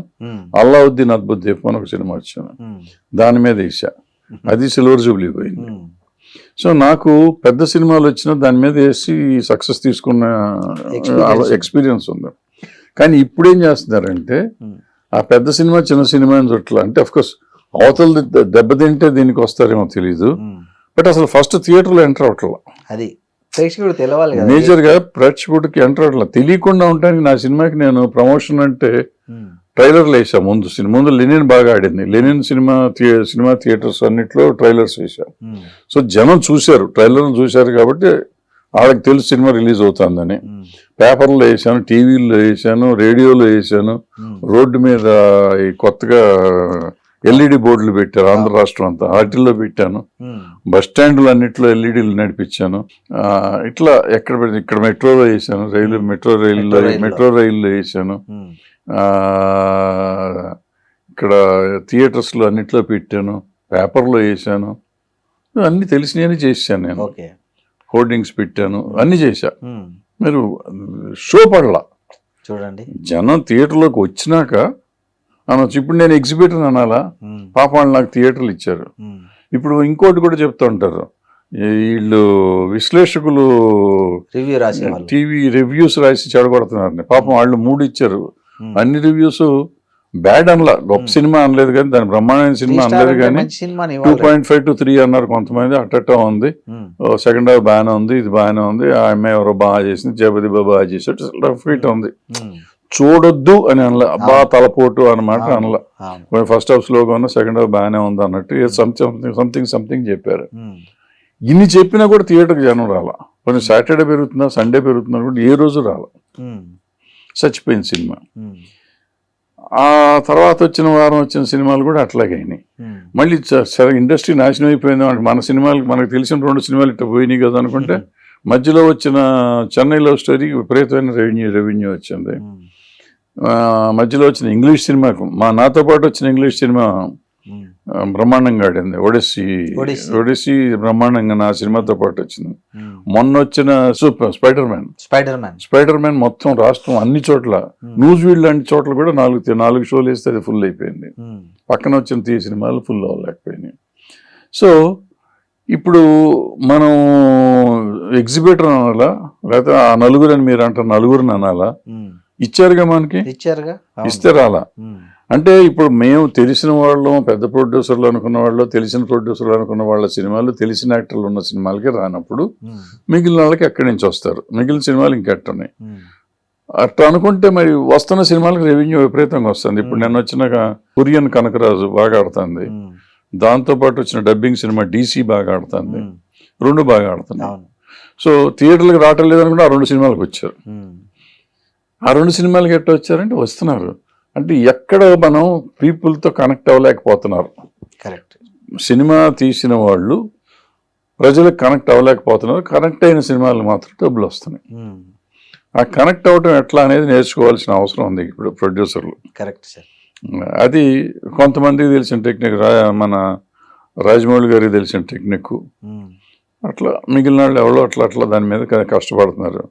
అల్లావుద్దీన్ అద్భుత్ దీపం అని ఒక సినిమా వచ్చాను, దాని మీద వేసా. అది సిల్వర్ జూబ్లీ పోయింది. సో నాకు పెద్ద సినిమాలు వచ్చినా దాని మీద వేసి సక్సెస్ తీసుకున్న ఎక్స్పీరియన్స్ ఉంది. కానీ ఇప్పుడు ఏం చేస్తున్నారంటే ఆ పెద్ద సినిమా చిన్న సినిమా అని చుట్ల, అంటే అఫ్కోర్స్ అవతల దెబ్బతింటే దీనికి వస్తారేమో తెలీదు, బట్ అసలు ఫస్ట్ థియేటర్లో ఎంటర్ అవట్లా. అది ప్రేక్షకుడు తెలవాలి కదా, మేజర్గా ప్రేక్షకుడికి ఎంటర్ అవట్లా. తెలియకుండా ఉండడానికి నా సినిమాకి నేను ప్రమోషన్ అంటే ట్రైలర్లు వేసా. ముందు లెనిన్ బాగా ఆడింది. లెనిన్ సినిమా థియేటర్స్ అన్నిట్లో ట్రైలర్స్ వేసా. సో జనం చూశారు, ట్రైలర్లు చూశారు కాబట్టి వాళ్ళకి తెలుసు సినిమా రిలీజ్ అవుతుందని. పేపర్లో వేసాను, టీవీలో వేసాను, రేడియోలో వేసాను, రోడ్డు మీద ఈ కొత్తగా ఎల్ఈడి బోర్డులు పెట్టారు ఆంధ్ర రాష్ట్రం అంతా, వాటిల్లో పెట్టాను. బస్ స్టాండ్లు అన్నిట్లో ఎల్ఈడీలు నడిపించాను. ఇట్లా ఇక్కడ మెట్రోలో వేసాను, మెట్రో రైల్లో వేసాను, ఇక్కడ థియేటర్స్లో అన్నిట్లో పెట్టాను, పేపర్లో వేసాను. అన్ని తెలిసినవి చేశాను నేను. హోర్డింగ్స్ పెట్టాను, అన్ని చేశా. మీరు షో పడలా. చూడండి, జనం థియేటర్లోకి వచ్చినాక అనొచ్చు. ఇప్పుడు నేను ఎగ్జిబిటర్ అనాలా? పాప వాళ్ళు నాకు థియేటర్లు ఇచ్చారు. ఇప్పుడు ఇంకోటి కూడా చెప్తూ ఉంటారు, వీళ్ళు విశ్లేషకులు టీవీ రివ్యూస్ రాసి చెడగొడుతున్నారని. పాపం వాళ్ళు 3 ఇచ్చారు. అన్ని రివ్యూస్ బ్యాడ్ అనలా, గొప్ప సినిమా అనలేదు కానీ, దాని బ్రహ్మాండమైన సినిమా అనలేదు కానీ 2.5 to 3 అన్నారు కొంతమంది. అట్టట్టా ఉంది. సెకండ్ హాఫ్ బాగానే ఉంది, ఇది బాగానే ఉంది, ఆ అమ్మాయి ఎవరో బాగా చేసింది, జగపతి బాబా బాగా చేసాడు, రఫ్ హిట్ ఉంది. చూడొద్దు అని అనలా, బాగా తలపోటు అన్నమాట అనలా. ఫస్ట్ హాఫ్ స్లోగా ఉన్న, సెకండ్ హాఫ్ బాగానే ఉంది అన్నట్టు సంథింగ్ చెప్పారు. ఇన్ని చెప్పినా కూడా థియేటర్కి జనం రాలా. కొంచెం సాటర్డే పెరుగుతుందా, సండే పెరుగుతుందా కూడా ఏ రోజు రాలా. చచ్చిపోయింది సినిమా. ఆ తర్వాత వచ్చిన వారం వచ్చిన సినిమాలు కూడా అట్లాగే అయినాయి. మళ్ళీ ఇండస్ట్రీ నాశనం అయిపోయింది. మన సినిమాలు మనకు తెలిసిన 2 సినిమాలు ఇట్లా పోయినాయి కదా అనుకుంటే, మధ్యలో వచ్చిన చెన్నై లవ్ స్టోరీకి విపరీతమైన రెవెన్యూ వచ్చింది. మధ్యలో వచ్చిన ఇంగ్లీష్ సినిమాకు, నాతో పాటు వచ్చిన ఇంగ్లీష్ సినిమా బ్రహ్మాండంగా ఆడింది. ఒడిస్సీ బ్రహ్మాండంగా నా సినిమాతో పాటు వచ్చింది. మొన్న వచ్చిన స్పైడర్ మ్యాన్ మొత్తం రాష్ట్రం అన్ని చోట్ల, న్యూస్ వీల్ లాంటి చోట్ల కూడా 4 షోలు వేస్తే అది ఫుల్ అయిపోయింది. పక్కన వచ్చిన సినిమాలు ఫుల్ అవ్వలేకపోయినాయి. సో ఇప్పుడు మనం ఎగ్జిబిటర్ అనాలా, లేకపోతే ఆ నలుగురని మీరు అంటారు నలుగురిని అనాలా? ఇచ్చారుగా, మనకి ఇస్తే రాలా. అంటే ఇప్పుడు మేము తెలిసిన వాళ్ళం, పెద్ద ప్రొడ్యూసర్లు అనుకున్న వాళ్ళు, తెలిసిన ప్రొడ్యూసర్లు అనుకున్న వాళ్ళ సినిమాలు, తెలిసిన యాక్టర్లు ఉన్న సినిమాలకి రానప్పుడు మిగిలిన వాళ్ళకి ఎక్కడి నుంచి వస్తారు? మిగిలిన సినిమాలు ఇంకెట్టున్నాయి. అట్లా అనుకుంటే మరి వస్తున్న సినిమాలకు రెవెన్యూ విపరీతంగా వస్తుంది. ఇప్పుడు నేను వచ్చిన కురియన్ కనకరాజు బాగా ఆడుతుంది, దాంతోపాటు వచ్చిన డబ్బింగ్ సినిమా DC బాగా ఆడుతుంది, 2 బాగా ఆడుతున్నాయి. సో థియేటర్లకు రావటం లేదనుకుంటే ఆ 2 సినిమాలకు వచ్చారు. ఆ 2 సినిమాలకి ఎట్లా వచ్చారంటే వస్తున్నారు. అంటే ఎక్కడ మనం పీపుల్తో కనెక్ట్ అవ్వలేకపోతున్నారు. సినిమా తీసిన వాళ్ళు ప్రజలకు కనెక్ట్ అవ్వలేకపోతున్నారు. కనెక్ట్ అయిన సినిమాలు మాత్రం డబ్బులు వస్తున్నాయి. ఆ కనెక్ట్ అవ్వటం ఎట్లా అనేది నేర్చుకోవాల్సిన అవసరం ఉంది ఇప్పుడు ప్రొడ్యూసర్లు. Correct sir. అది కొంతమందికి తెలిసిన టెక్నిక్, మన రాజమౌళి గారికి తెలిసిన టెక్నిక్. అట్లా మిగిలిన వాళ్ళు ఎవరో అట్లా దాని మీద కష్టపడుతున్నారు.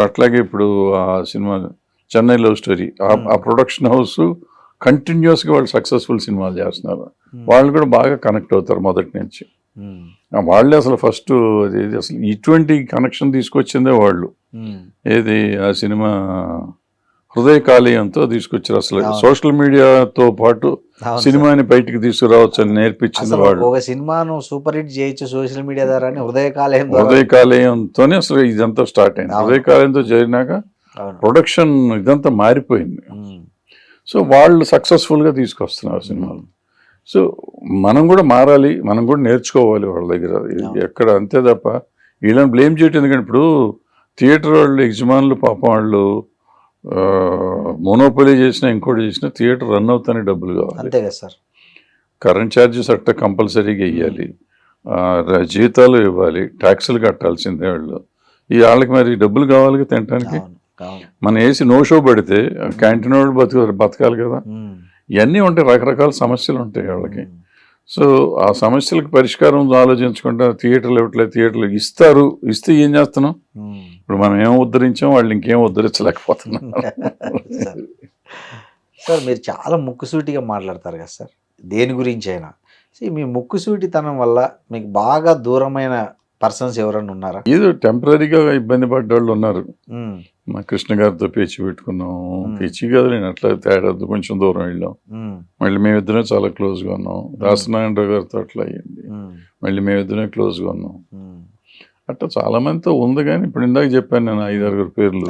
అట్లాగే ఇప్పుడు ఆ సినిమా చెన్నై లవ్ స్టోరీ, ఆ ప్రొడక్షన్ హౌస్ కంటిన్యూస్గా వాళ్ళు సక్సెస్ఫుల్ సినిమాలు చేస్తున్నారు. వాళ్ళు కూడా బాగా కనెక్ట్ అవుతారు మొదటి నుంచి. వాళ్ళే అసలు ఫస్ట్ అసలు ఇటువంటి కనెక్షన్ తీసుకొచ్చిందే వాళ్ళు. ఏది ఆ సినిమా హృదయ కాలేయంతో తీసుకొచ్చారు. అసలు సోషల్ మీడియాతో పాటు సినిమాని బయటికి తీసుకురావచ్చు అని నేర్పించింది అసలు వాళ్ళు. ఒక సినిమాను సూపర్ హిట్ చేయొచ్చు సోషల్ మీడియా ద్వారా హృదయ కాలేయంతోనే అసలు ఇదంతా స్టార్ట్ అయింది. హృదయ కాలేయంతో జరిగినాక ప్రొడక్షన్ ఇదంతా మారిపోయింది. సో వాళ్ళు సక్సెస్ఫుల్గా తీసుకొస్తున్నారు సినిమాలు. సో మనం కూడా మారాలి, మనం కూడా నేర్చుకోవాలి వాళ్ళ దగ్గర. ఎక్కడ అంతే తప్ప వీళ్ళని బ్లేమ్ చేయటం ఎందుకంటే ఇప్పుడు థియేటర్ వాళ్ళు యజమానులు పాపం వాళ్ళు మోనోపొలీ చేసినా ఇంకోటి చేసినా థియేటర్ రన్ అవుతానే డబ్బులు కావాలి. అంతే కదా సార్. కరెంట్ ఛార్జెస్ అట్ట కంపల్సరీగా ఇవ్వాలి, జీతాలు ఇవ్వాలి, ట్యాక్సులు కట్టాల్సిందే వాళ్ళు. ఈ వాళ్ళకి మరి డబ్బులు కావాలి తినడానికి. మనం వేసి నో షో పెడితే క్యాంటీన్ వాళ్ళు బతకాలి కదా. ఇవన్నీ ఉంటాయి, రకరకాల సమస్యలు ఉంటాయి వాళ్ళకి. సో ఆ సమస్యలకు పరిష్కారం ఆలోచించకుండా థియేటర్లు ఇవ్వట్లేదు, థియేటర్లు ఇస్తే ఏం చేస్తున్నాం? ఇప్పుడు మనం ఏం ఉద్ధరించాం, వాళ్ళు ఇంకేం ఉద్ధరించలేకపోతున్నాం. సార్ మీరు చాలా ముక్కుసూటిగా మాట్లాడతారు కదా సార్, దేని గురించి అయినా. మీ ముక్కుసూటితనం వల్ల మీకు బాగా దూరమైన పర్సన్స్ ఎవరైనా ఉన్నారా? ఏదో టెంపరీగా ఇబ్బంది పడ్డ వాళ్ళు ఉన్నారు. మా కృష్ణ గారితో పేచి పెట్టుకున్నాం. పేచి కాదు, నేను అట్లా తేడా కొంచెం దూరం వెళ్ళాం. మళ్ళీ మేమిద్దరం చాలా క్లోజ్గా ఉన్నాం. దాసనారాయణరావు గారితో అట్లా అయ్యింది. మళ్ళీ మేమిద్దరం క్లోజ్గా ఉన్నాం. అట్లా చాలా మందితో ఉంది. కానీ ఇప్పుడు ఇందాక చెప్పాను నేను 5-6 పేర్లు.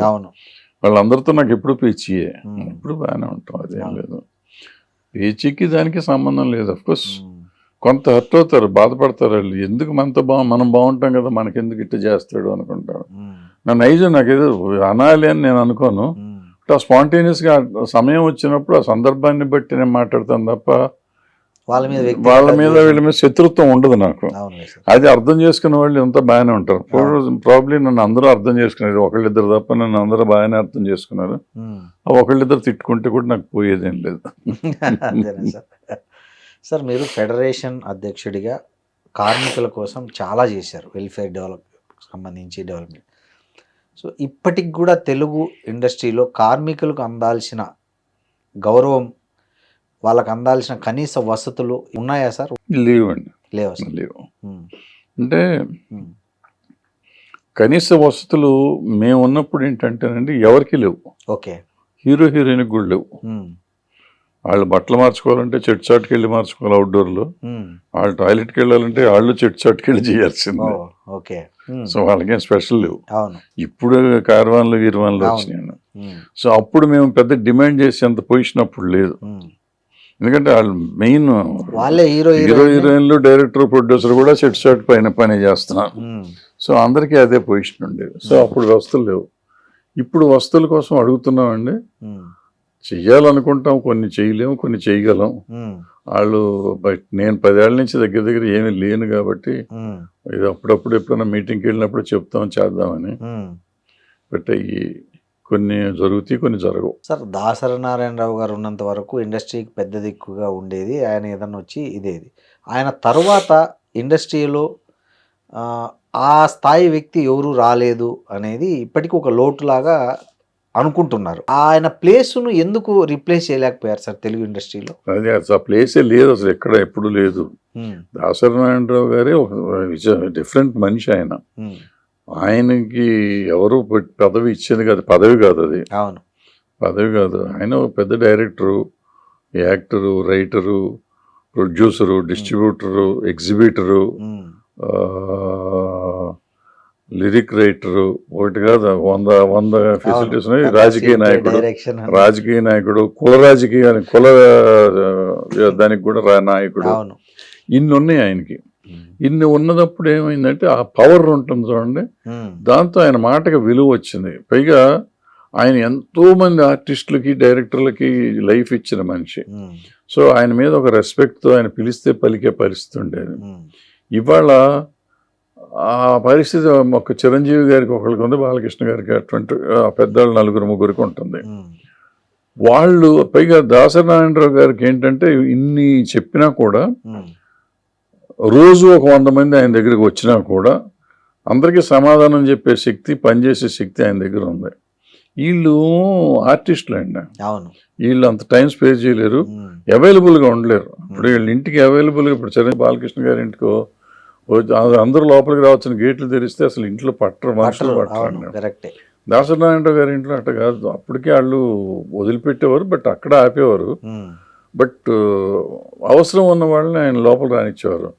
వాళ్ళందరితో నాకు ఎప్పుడు పేచియే, ఎప్పుడు బాగానే ఉంటాం, అదేం లేదు. పేచీకి దానికి సంబంధం లేదు. అఫ్కోర్స్ కొంత హర్ట్ అవుతారు, బాధపడతారు వాళ్ళు. ఎందుకు మనతో మనం బాగుంటాం కదా, మనకెందుకు ఇట్లా చేస్తాడు అనుకుంటారు. నా నైజం నాకేదో అనాలి అని నేను అనుకోను. ఆ స్పాంటేనియస్గా సమయం వచ్చినప్పుడు ఆ సందర్భాన్ని బట్టి నేను మాట్లాడతాను తప్ప వాళ్ళ మీద వీళ్ళ మీద శత్రుత్వం ఉండదు నాకు. అది అర్థం చేసుకునే వాళ్ళు ఎంత బాగానే ఉంటారు. ప్రాబ్లీ నన్ను అందరూ అర్థం చేసుకున్నారు, ఒకళ్ళిద్దరు తప్ప నన్ను అందరూ బాగానే అర్థం చేసుకున్నారు. ఒకళ్ళిద్దరు తిట్టుకుంటే కూడా నాకు పోయేదేం లేదు. సార్ మీరు ఫెడరేషన్ అధ్యక్షుడిగా కార్మికుల కోసం చాలా చేశారు, వెల్ఫేర్ సంబంధించి డెవలప్మెంట్. సో ఇప్పటికి కూడా తెలుగు ఇండస్ట్రీలో కార్మికులకు అందాల్సిన గౌరవం, వాళ్ళకు అందాల్సిన కనీస వసతులు ఉన్నాయా సార్? లేవండి. లేవు. అంటే కనీస వసతులు మేము ఉన్నప్పుడు ఏంటంటేనండి ఎవరికి లేవు. ఓకే. హీరో హీరోయిన్కి కూడా లేవు. వాళ్ళు బట్టలు మార్చుకోవాలంటే చెట్టు చాటుకి వెళ్ళి మార్చుకోవాలి అవుట్డోర్లో. వాళ్ళు టాయిలెట్కి వెళ్ళాలంటే వాళ్ళు చెట్టు చాటుకి వెళ్ళి చేయాల్సిందే. సో వాళ్ళకేం స్పెషల్ లేవు. ఇప్పుడు కార్వాన్లు గీర్వాన్లు వచ్చినాయి. సో అప్పుడు మేము పెద్ద డిమాండ్ చేసేంత పొజిషన్ అప్పుడు లేదు. ఎందుకంటే వాళ్ళు మెయిన్ హీరో హీరోయిన్లు, డైరెక్టర్, ప్రొడ్యూసర్ కూడా చెట్టు చాటు పని చేస్తున్నారు. సో అందరికీ అదే పొజిషన్ ఉండేది. సో అప్పుడు వస్తువులు లేవు. ఇప్పుడు వస్తువుల కోసం అడుగుతున్నామండి. చెయ్యాలనుకుంటాం, కొన్ని చేయలేము, కొన్ని చేయగలం. వాళ్ళు నేను 10 ఏళ్ళ నుంచి దగ్గర ఏమీ లేను కాబట్టి ఇది అప్పుడప్పుడు ఎప్పుడైనా మీటింగ్కి వెళ్ళినప్పుడు చెప్తాం చేద్దామని. బట్ అవి కొన్ని జరుగుతాయి, కొన్ని జరగవు. సార్ దాసరి నారాయణరావు గారు ఉన్నంత వరకు ఇండస్ట్రీకి పెద్ద దిక్కుగా ఉండేది. ఆయన ఏదన్నా వచ్చి ఇదేది. ఆయన తర్వాత ఇండస్ట్రీలో ఆ స్థాయి వ్యక్తి ఎవరు రాలేదు అనేది ఇప్పటికీ ఒక లోటులాగా అనుకుంటున్నారు. ఆయన ప్లేస్ను ఎందుకు రీప్లేస్ చేయలేకపోయారు సార్ తెలుగు ఇండస్ట్రీలో? అదే ఆ ప్లేసే లేదు అసలు, ఎక్కడ ఎప్పుడు లేదు. దాసరి నారాయణరావు గారే ఒక డిఫరెంట్ మనిషి. ఆయనకి ఎవరు పదవి ఇచ్చేది కాదు, పదవి కాదు అది. అవును, పదవి కాదు. ఆయన ఒక పెద్ద director, actor, writer, producer, distributor, exhibitor, lyric writer, ఒకటి కాదు 100 ఫెసిలిటీస్ ఉన్నాయి. రాజకీయ నాయకుడు, కుల దానికి కూడా నాయకుడు. ఇన్ని ఉన్నాయి ఆయనకి. ఇన్ని ఉన్నదప్పుడు ఏమైందంటే ఆ పవర్ ఉంటుంది చూడండి, దాంతో ఆయన మాటకి విలువ వచ్చింది. పైగా ఆయన ఎంతో మంది ఆర్టిస్టులకి, డైరెక్టర్లకి లైఫ్ ఇచ్చిన మనిషి. సో ఆయన మీద ఒక రెస్పెక్ట్తో ఆయన పిలిస్తే పలికే పరిస్థితి ఉండేది. ఇవాళ ఆ పరిస్థితి ఒక చిరంజీవి గారికి ఒకరికి ఉంది, బాలకృష్ణ గారికి అటువంటి పెద్దవాళ్ళు 4-3 ఉంటుంది. వాళ్ళు పైగా దాసరి నారాయణరావు గారికి ఏంటంటే ఇన్ని చెప్పినా కూడా రోజు ఒక 100 మంది ఆయన దగ్గరికి వచ్చినా కూడా అందరికీ సమాధానం చెప్పే శక్తి, పనిచేసే శక్తి ఆయన దగ్గర ఉంది. వీళ్ళు ఆర్టిస్టులు అండి. వీళ్ళు అంత టైం స్పేర్ చేయలేరు, అవైలబుల్గా ఉండలేరు. ఇప్పుడు వీళ్ళ ఇంటికి అవైలబుల్గా, ఇప్పుడు చిరంజీవి బాలకృష్ణ గారి ఇంటికో అందరూ లోపలికి రావచ్చు, గేట్లు తెరిస్తే అసలు ఇంట్లో పట్టరు, మనుషులు పట్టరు. దాసనారాయణరావు గారి ఇంట్లో అట్ట కాదు, అప్పటికే వాళ్ళు వదిలిపెట్టేవారు, బట్ అక్కడ ఆపేవారు. బట్ అవసరం ఉన్న వాళ్ళని ఆయన లోపల రానిచ్చేవారు.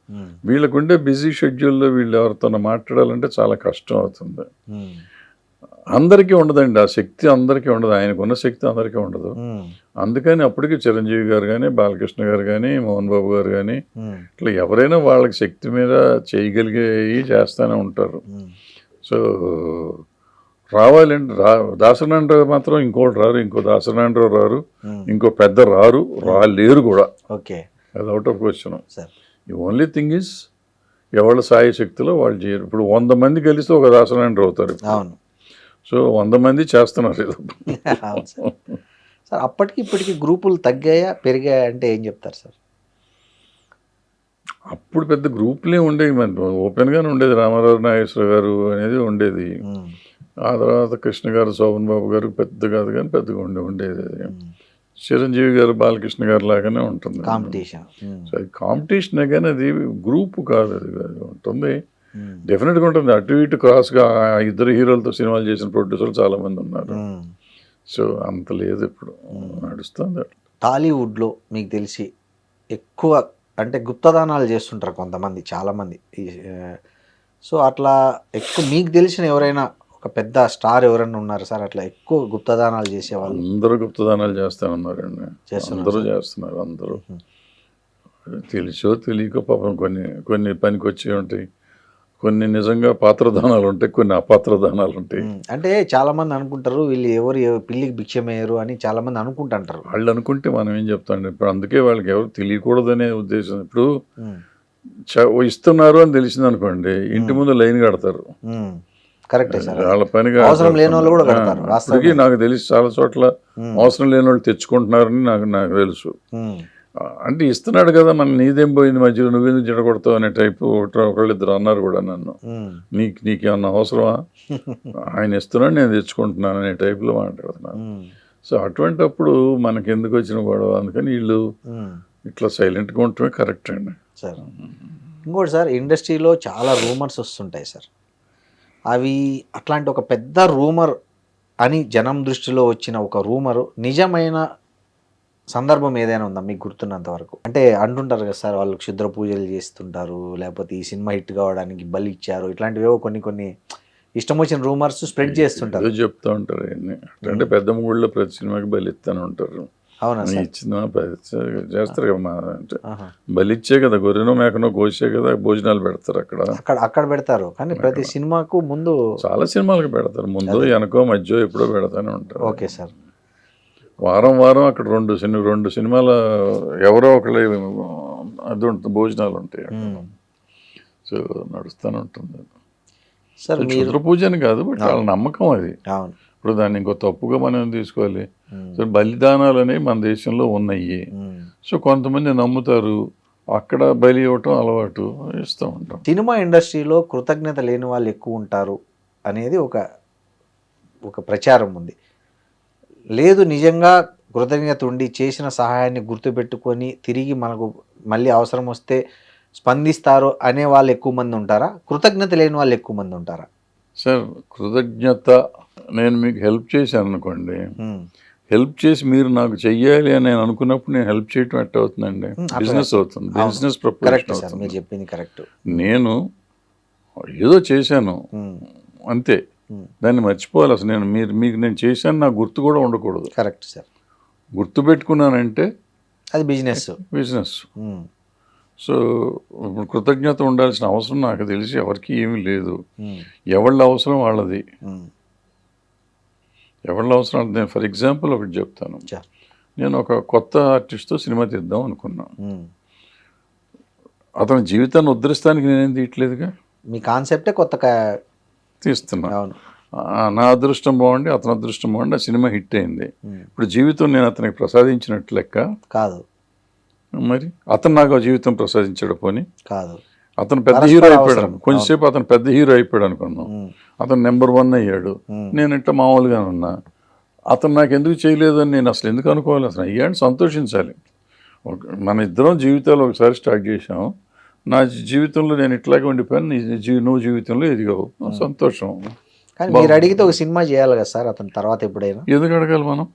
వీళ్ళకుండే బిజీ షెడ్యూల్లో వీళ్ళు ఎవరితో మాట్లాడాలంటే చాలా కష్టం అవుతుంది. అందరికీ ఉండదండి ఆ శక్తి, అందరికీ ఉండదు, ఆయనకున్న శక్తి అందరికీ ఉండదు. అందుకని అప్పటికి చిరంజీవి గారు కానీ, బాలకృష్ణ గారు కానీ, మోహన్ బాబు గారు కానీ, ఇట్లా ఎవరైనా వాళ్ళకి శక్తి మీద చేయగలిగేవి చేస్తూనే ఉంటారు. సో రావాలండి, దాసనారాయణరావు మాత్రం ఇంకోటి రారు, ఇంకో దాసనారాయణరావు రారు, ఇంకో పెద్ద రాలేరు కూడా. ఓకే, అది అవుట్ ఆఫ్ క్వశ్చన్. ఈ ఓన్లీ థింగ్ ఈజ్ ఎవరి సాయి శక్తిలో వాళ్ళు చేయరు. ఇప్పుడు 100 మంది కలిస్తే ఒక దాసనారాయణరావు అవుతారు. అవును. సో 100 మంది చేస్తున్నారు ఏదో. అవును సార్. అప్పటికి ఇప్పటికి గ్రూపులు తగ్గాయా పెరిగాయా అంటే ఏం చెప్తారు సార్? అప్పుడు పెద్ద గ్రూపులే ఉండేవి, మన ఓపెన్గానే ఉండేది. రామారావు నాగేశ్వర గారు అనేది ఉండేది. ఆ తర్వాత కృష్ణ గారు, శోభన్ బాబు గారు పెద్ద కాదు కానీ పెద్దగా ఉండేది. చిరంజీవి గారు, బాలకృష్ణ గారు లాగానే ఉంటుంది కాంపిటీషన్. సో అది కాంపిటీషనే కానీ అది గ్రూప్ కాదు, అది ఉంటుంది. డెఫినెట్గా ఉంటుంది. అటు ఇటు క్రాస్గా ఇద్దరు హీరోలతో సినిమాలు చేసిన ప్రొడ్యూసర్లు చాలామంది ఉన్నారు. సో అంత లేదు, ఇప్పుడు నడుస్తుంది. టాలీవుడ్లో మీకు తెలిసి ఎక్కువ అంటే గుప్తదానాలు చేస్తుంటారు కొంతమంది, చాలామంది. సో అట్లా ఎక్కువ మీకు తెలిసిన ఎవరైనా ఒక పెద్ద స్టార్ ఎవరైనా ఉన్నారు సార్ అట్లా ఎక్కువ గుప్తదానాలు చేసేవాళ్ళు? అందరూ గుప్తదానాలు చేస్తూ ఉన్నారండి, అందరూ చేస్తున్నారు. అందరూ తెలుసో తెలియకో పాపం కొన్ని పనికి వచ్చి ఉంటాయి, కొన్ని నిజంగా పాత్రదానాలు ఉంటాయి, కొన్ని అపాత్రదానాలు ఉంటాయి. అంటే చాలా మంది అనుకుంటారు వీళ్ళు ఎవరు పిల్లికి భిక్షమయ్యారు అని చాలా మంది అనుకుంటుంటారు. వాళ్ళు అనుకుంటే మనం ఏం చెప్తాండి. ఇప్పుడు అందుకే వాళ్ళకి ఎవరు తెలియకూడదనే ఉద్దేశం. ఇప్పుడు ఇస్తున్నారు అని తెలిసింది అనుకోండి, ఇంటి ముందు లైన్ కడతారు. కరెక్టే సార్. వాళ్ళ పనిగా అవసరం లేని వాళ్ళు కూడా కడతారు. అప్పటికి నాకు తెలిసి చాలా చోట్ల అవసరం లేని వాళ్ళు తెచ్చుకుంటున్నారని నాకు తెలుసు. అంటే ఇస్తున్నాడు కదా, మన నీదేం పోయింది మధ్యలో, నువ్వెందుకు జడగొడతావు అనే టైపు ఒకళ్ళిద్దరు అన్నారు కూడా నన్ను. నీకేమన్నా అవసరమా, ఆయన ఇస్తున్నాడు నేను తెచ్చుకుంటున్నాను అనే టైపులో మాట్లాడుతున్నాను. సో అటువంటిప్పుడు మనకి ఎందుకు వచ్చిన గొడవ, అందుకని వీళ్ళు ఇట్లా సైలెంట్గా ఉండటమే కరెక్ట్ అండి సార్. ఇంకోటి సార్, ఇండస్ట్రీలో చాలా రూమర్స్ వస్తుంటాయి సార్. అవి అట్లాంటి ఒక పెద్ద రూమర్ అని జనం దృష్టిలో వచ్చిన ఒక రూమరు నిజమైన సందర్భం ఏదైనా ఉందా మీకు గుర్తున్నంత వరకు? అంటే అంటుంటారు కదా సార్, వాళ్ళు క్షుద్ర పూజలు చేస్తుంటారు, లేకపోతే ఈ సినిమా హిట్ కావడానికి బలి ఇచ్చారు, ఇట్లాంటివేవో కొన్ని ఇష్టం వచ్చిన రూమర్స్ స్ప్రెడ్ చేస్తుంటారు, చెప్తూ ఉంటారు. అంటే పెద్ద మూడులో ప్రతి సినిమాకి బలి ఇస్తానే ఉంటారు. అవునా సార్? ఇచ్చిన చేస్తారు కదా, అంటే బలిచ్చే కదా, గొర్రెనో మేకనో కోసే కదా భోజనాలు పెడతారు అక్కడ పెడతారు. కానీ ప్రతి సినిమాకు ముందు చాలా సినిమాలకు పెడతారు, ముందు వెనకో మధ్య ఎప్పుడో పెడతానే ఉంటారు. Okay sir. వారం అక్కడ రెండు సినిమాల ఎవరో ఒకళ్ళ అది ఉంటుంది, భోజనాలు ఉంటాయి. సో నడుస్తూనే ఉంటుంది సార్. క్షుద్ర పూజ అని కాదు, బట్ వాళ్ళ నమ్మకం అది. అవును. ఇప్పుడు దాన్ని ఇంకో తప్పుగా మనం తీసుకోవాలి. సో బలిదానాలు అనేవి మన దేశంలో ఉన్నాయి. సో కొంతమంది నమ్ముతారు, అక్కడ బలి ఇవ్వటం అలవాటు, ఇస్తూ ఉంటాం. సినిమా ఇండస్ట్రీలో కృతజ్ఞత లేని వాళ్ళు ఎక్కువ ఉంటారు అనేది ఒక ప్రచారం ఉంది. లేదు, నిజంగా కృతజ్ఞత ఉండి చేసిన సహాయాన్ని గుర్తుపెట్టుకొని తిరిగి మనకు మళ్ళీ అవసరం వస్తే స్పందిస్తారు అనే వాళ్ళు ఎక్కువ మంది ఉంటారా, కృతజ్ఞత లేని వాళ్ళు ఎక్కువ మంది ఉంటారా? సార్ కృతజ్ఞత, నేను మీకు హెల్ప్ చేశాను అనుకోండి, హెల్ప్ చేసి మీరు నాకు చెయ్యాలి అని నేను అనుకున్నప్పుడు నేను హెల్ప్ చేయటం ఎట్ట అవుతుందండి? బిజినెస్ అవుతుంది, బిజినెస్ ప్రపోజల్ అవుతుంది. మీరు చెప్పింది కరెక్ట్. నేను ఏదో చేశాను అంతే, దాన్ని మర్చిపోవాలి. అసలు మీకు నేను చేశాను నాకు గుర్తు కూడా ఉండకూడదు. Correct sir. గుర్తు పెట్టుకున్నానంటే అది బిజినెస్. సో ఇప్పుడు కృతజ్ఞత ఉండాల్సిన అవసరం నాకు తెలిసి ఎవరికి ఏమీ లేదు. ఎవళ్ళ అవసరం వాళ్ళది, ఎవళ్ళ అవసరం. నేను ఫర్ ఎగ్జాంపుల్ ఒకటి చెప్తాను. నేను ఒక కొత్త ఆర్టిస్ట్తో సినిమా తీద్దాం అనుకున్నాను. అతని జీవితాన్ని ఉద్ధరిస్తానికి నేనేం తీయట్లేదుగా, మీ కాన్సెప్టే కొత్త తీస్తున్నా. నా అదృష్టం బాగుండి అతని అదృష్టం బాగుండి ఆ సినిమా హిట్ అయింది. ఇప్పుడు జీవితం నేను అతనికి ప్రసాదించినట్టు లెక్క కాదు. మరి అతను నాకు జీవితం ప్రసాదించాడు పోనీ కాదు. అతను పెద్ద హీరో అయిపోయాడు, కొంచెంసేపు అతను పెద్ద హీరో అయిపోయాడు అనుకున్నాం, అతను నెంబర్ 1 అయ్యాడు, నేను ఇంట మామూలుగా ఉన్నా. అతను నాకు ఎందుకు చేయలేదు అని నేను అసలు ఎందుకు అనుకోవాలి? అసలు అయ్యాడు, సంతోషించాలి. మన ఇద్దరం జీవితాలు ఒకసారి స్టార్ట్ చేసాం. నా జీవితంలో నేను ఇట్లాగే ఉండిపోయాను, నువ్వు జీవితంలో ఎదిగావు, సంతోషం. కానీ మీరు అడిగితే ఒక సినిమా చేయాలి కదా సార్ అతని తర్వాత ఎప్పుడైనా? ఎందుకు అడగాలి మనం?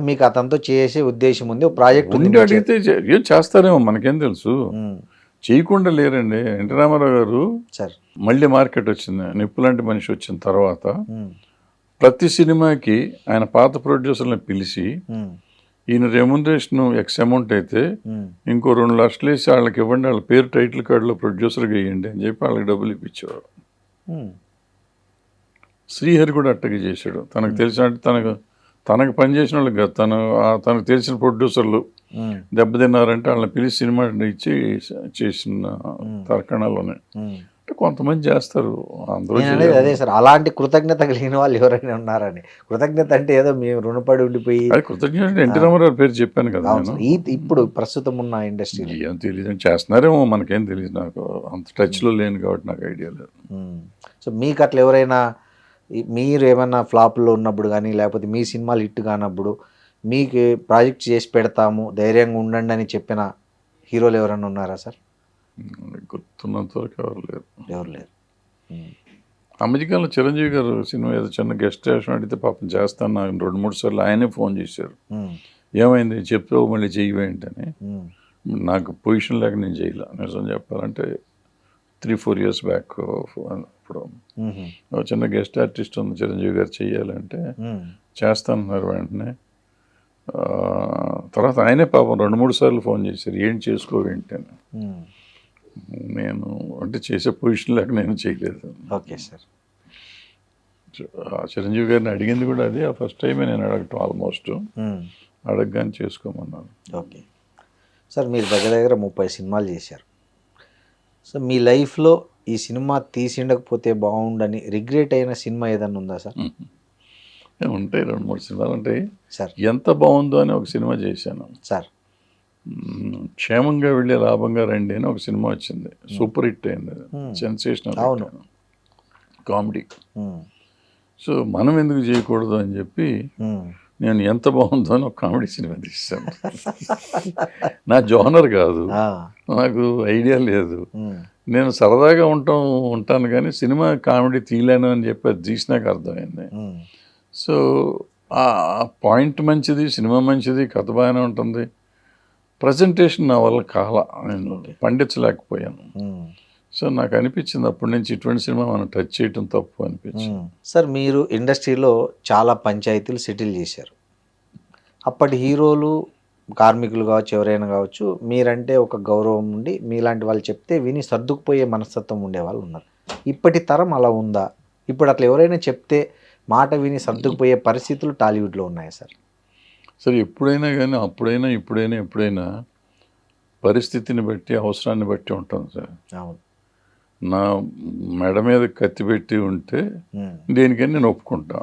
మీకు అతనితో చేసే ఉద్దేశం ఉంది, ఒక ప్రాజెక్ట్ ఉంది. ఉండి అడిగితే ఏం చేస్తారేమో మనకేం తెలుసు. చేయకుండా లేరండి. ఎన్టీ రామారావు గారు సార్. మళ్ళీ మార్కెట్ వచ్చింది, నిప్పు లాంటి మనిషి వచ్చిన తర్వాత ప్రతి సినిమాకి ఆయన పాత ప్రొడ్యూసర్లను పిలిచి ఈయన రెమ్యునరేషన్ ఎక్స్ అమౌంట్ అయితే ఇంకో 2 లక్షలు వేసి వాళ్ళకి ఇవ్వండి, వాళ్ళ పేరు టైటిల్ కార్డులో ప్రొడ్యూసర్గా వేయండి అని చెప్పి వాళ్ళకి డబ్బులు ఇప్పించేవారు. శ్రీహరి కూడా అట్టగే చేశాడు. తనకు తెలిసినట్టు తనకు పనిచేసిన వాళ్ళకి కాదు, తనకు తెలిసిన ప్రొడ్యూసర్లు దెబ్బతిన్నారంటే వాళ్ళని పిలిచి సినిమా ఇచ్చి చేసిన తర్కణాలోనే. అంటే కొంతమంది చేస్తారు, అందరూ అదే సార్. అలాంటి కృతజ్ఞత కలిగిన వాళ్ళు ఎవరైనా ఉన్నారని. కృతజ్ఞత అంటే ఏదో మేము రుణపడి ఉండిపోయి, అది కృతజ్ఞత. ఎన్టీ రామారావు పేరు చెప్పాను కదా నేను. ఇప్పుడు ప్రస్తుతం ఉన్న ఇండస్ట్రీ ఏం తెలియదు, చేస్తున్నారేమో మనకేం తెలియదు, నాకు అంత టచ్లో లేను కాబట్టి నాకు ఐడియా లేదు. సో మీకు అట్లా ఎవరైనా, మీరు ఏమన్నా ఫ్లాప్లో ఉన్నప్పుడు కానీ లేకపోతే మీ సినిమాలు హిట్ కానప్పుడు మీకు ప్రాజెక్ట్ చేసి పెడతాము ధైర్యంగా ఉండండి అని చెప్పిన హీరోలు ఎవరైనా ఉన్నారా సార్? గుర్తున్నంత వరకు ఎవరు లేరు. ఎవరు లేరు. అమెరికాలో చిరంజీవి గారు సినిమా ఏదో చిన్న గెస్ట్ వేషన్ అడిగితే పాపం చేస్తాను, నాకు 2-3 సార్లు ఆయనే ఫోన్ చేశారు. ఏమైంది చెప్తావు మళ్ళీ చెయ్యేంటని. నాకు పొజిషన్ లేక నేను చేయలే. నిజం చెప్పాలంటే 3-4 years బ్యాక్ ఇప్పుడు చిన్న గెస్ట్ ఆర్టిస్ట్ ఉంది చిరంజీవి గారు చెయ్యాలంటే చేస్తానన్నారు వెంటనే. తర్వాత ఆయనే పాపం 2-3 సార్లు ఫోన్ చేశారు, ఏం చేసుకోవేంటి అని. నేను అంటే చేసే పొజిషన్ లేక నేను చేయలేదు. Okay sir. చిరంజీవి గారిని అడిగింది కూడా అది ఆ ఫస్ట్ టైమే నేను అడగటం, ఆల్మోస్ట్ అడగగానే చేసుకోమన్నాను. Okay sir. మీరు దగ్గర 30 సినిమాలు చేశారు. సో మీ లైఫ్లో ఈ సినిమా తీసిండకపోతే బాగుండని రిగ్రెట్ అయిన సినిమా ఏదన్నా ఉందా సార్? ఉంటాయి, 2-3 సినిమాలు ఉంటాయి సార్. ఎంత బాగుందో అని ఒక సినిమా చేశాను సార్. క్షేమంగా వెళ్ళి లాభంగా రండి అని ఒక సినిమా వచ్చింది, సూపర్ హిట్ అయింది, సెన్సేషనల్ కామెడీ. సో మనం ఎందుకు చేయకూడదు అని చెప్పి నేను ఎంత బాగుందో అని ఒక కామెడీ సినిమా తీశాను. నా జోనర్ కాదు, నాకు ఐడియా లేదు, నేను సరదాగా ఉంటాను కానీ సినిమా కామెడీ తీయలేను అని చెప్పి అది తీసినాక అర్థమైంది. సో ఆ పాయింట్ మంచిది, సినిమా మంచిది, కథ బాగానే ఉంటుంది, ప్రజెంటేషన్ నా వల్ల నేను పండించలేకపోయాను. సో నాకు అనిపించింది అప్పటి నుంచి ఇటువంటి సినిమా మనం టచ్ చేయటం తప్పు అనిపించింది. సార్ మీరు ఇండస్ట్రీలో చాలా పంచాయతీలు సెటిల్ చేశారు. అప్పటి హీరోలు, కార్మికులు కావచ్చు, ఎవరైనా కావచ్చు, మీరంటే ఒక గౌరవం ఉండి మీలాంటి వాళ్ళు చెప్తే విని సర్దుకుపోయే మనస్తత్వం ఉండేవాళ్ళు ఉన్నారు. ఇప్పటి తరం అలా ఉందా? ఇప్పుడు అట్లా ఎవరైనా చెప్తే మాట విని సర్దుకుపోయే పరిస్థితులు టాలీవుడ్లో ఉన్నాయా సార్? సరే, ఎప్పుడైనా కానీ అప్పుడైనా ఇప్పుడైనా ఎప్పుడైనా పరిస్థితిని బట్టి, అవసరాన్ని బట్టి ఉంటుంది సార్. అవును. నా మెడ మీద కత్తి పెట్టి ఉంటే దేనికని నేను ఒప్పుకుంటా,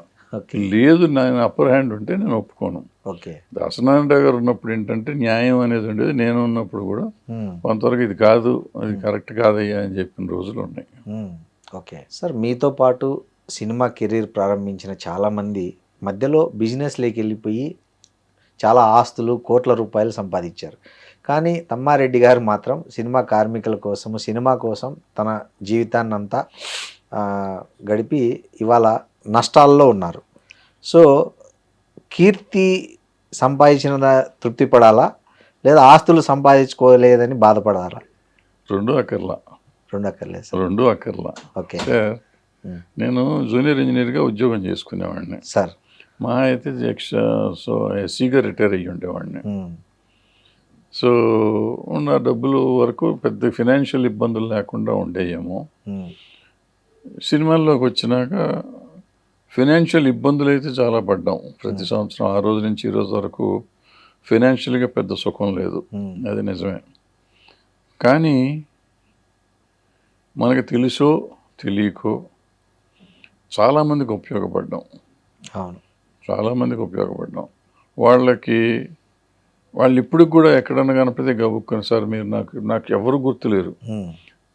లేదు నేను అప్పర్ హ్యాండ్ ఉంటే నేను ఒప్పుకోను. ఓకే. దాసనారాయణ గారు ఉన్నప్పుడు ఏంటంటే న్యాయం అనేది ఉండేది, నేను ఉన్నప్పుడు కూడా కొంతవరకు ఇది కాదు, అది కరెక్ట్ కాదయ్యా అని చెప్పిన రోజులు ఉన్నాయి. Okay sir. మీతో పాటు సినిమా కెరీర్ ప్రారంభించిన చాలామంది మధ్యలో బిజినెస్లోకి వెళ్ళిపోయి చాలా ఆస్తులు, కోట్ల రూపాయలు సంపాదించారు. కానీ తమ్మారెడ్డి గారు మాత్రం సినిమా కార్మికుల కోసము, సినిమా కోసం తన జీవితాన్నంతా గడిపి ఇవాళ నష్టాల్లో ఉన్నారు. సో కీర్తి సంపాదించిన తృప్తి పడాలా, లేదా ఆస్తులు సంపాదించుకోలేదని బాధపడాలా? రెండు అక్కర్లా. రెండు అక్కర్లా. ఓకే సార్, నేను జూనియర్ ఇంజనీర్గా ఉద్యోగం చేసుకునేవాడిని సార్. మా అయితే ఎస్సీగా రిటైర్ అయ్యి ఉండేవాడిని. సో ఉన్న డబ్బులు వరకు పెద్ద ఫినాన్షియల్ ఇబ్బందులు లేకుండా ఉండేయేమో. సినిమాల్లోకి వచ్చినాక ఫినాన్షియల్ ఇబ్బందులు అయితే చాలా పడ్డాం ప్రతి సంవత్సరం. ఆ రోజు నుంచి ఈ రోజు వరకు ఫినాన్షియల్గా పెద్ద సుఖం లేదు, అది నిజమే. కానీ మనకు తెలుసో తెలియకో చాలామందికి ఉపయోగపడ్డాం. అవును, చాలామందికి ఉపయోగపడ్డాం. వాళ్ళు ఇప్పటికి కూడా ఎక్కడన్నా కనపడితే గబుక్కుని, సార్ మీరు నాకు ఎవరు గుర్తులేరు,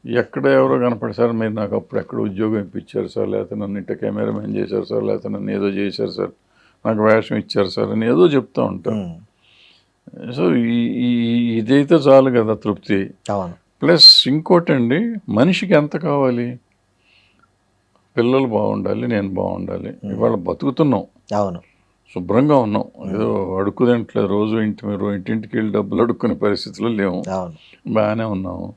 ఎక్కడ ఎవరో కనపడి, సార్ మీరు నాకు అప్పుడు ఎక్కడ ఉద్యోగం ఇప్పించారు సార్, లేకపోతే నన్ను ఇంట కెమెరామెన్ చేశారు సార్, లేకపోతే నన్ను ఏదో చేశారు సార్, నాకు వేషం ఇచ్చారు సార్ అని ఏదో చెప్తూ ఉంటారు. సో ఇదైతే చాలు కదా తృప్తి. ప్లస్ ఇంకోటండి, మనిషికి ఎంత కావాలి? పిల్లలు బాగుండాలి, నేను బాగుండాలి. ఇవాళ బతుకుతున్నాం, అవును. శుభ్రంగా ఉన్నాం, ఏదో అడుక్కుదేంట్లేదు, రోజు ఇంటింటికి వెళ్ళి డబ్బులు అడుక్కునే పరిస్థితుల్లో లేవు, అవును. బాగానే ఉన్నాము.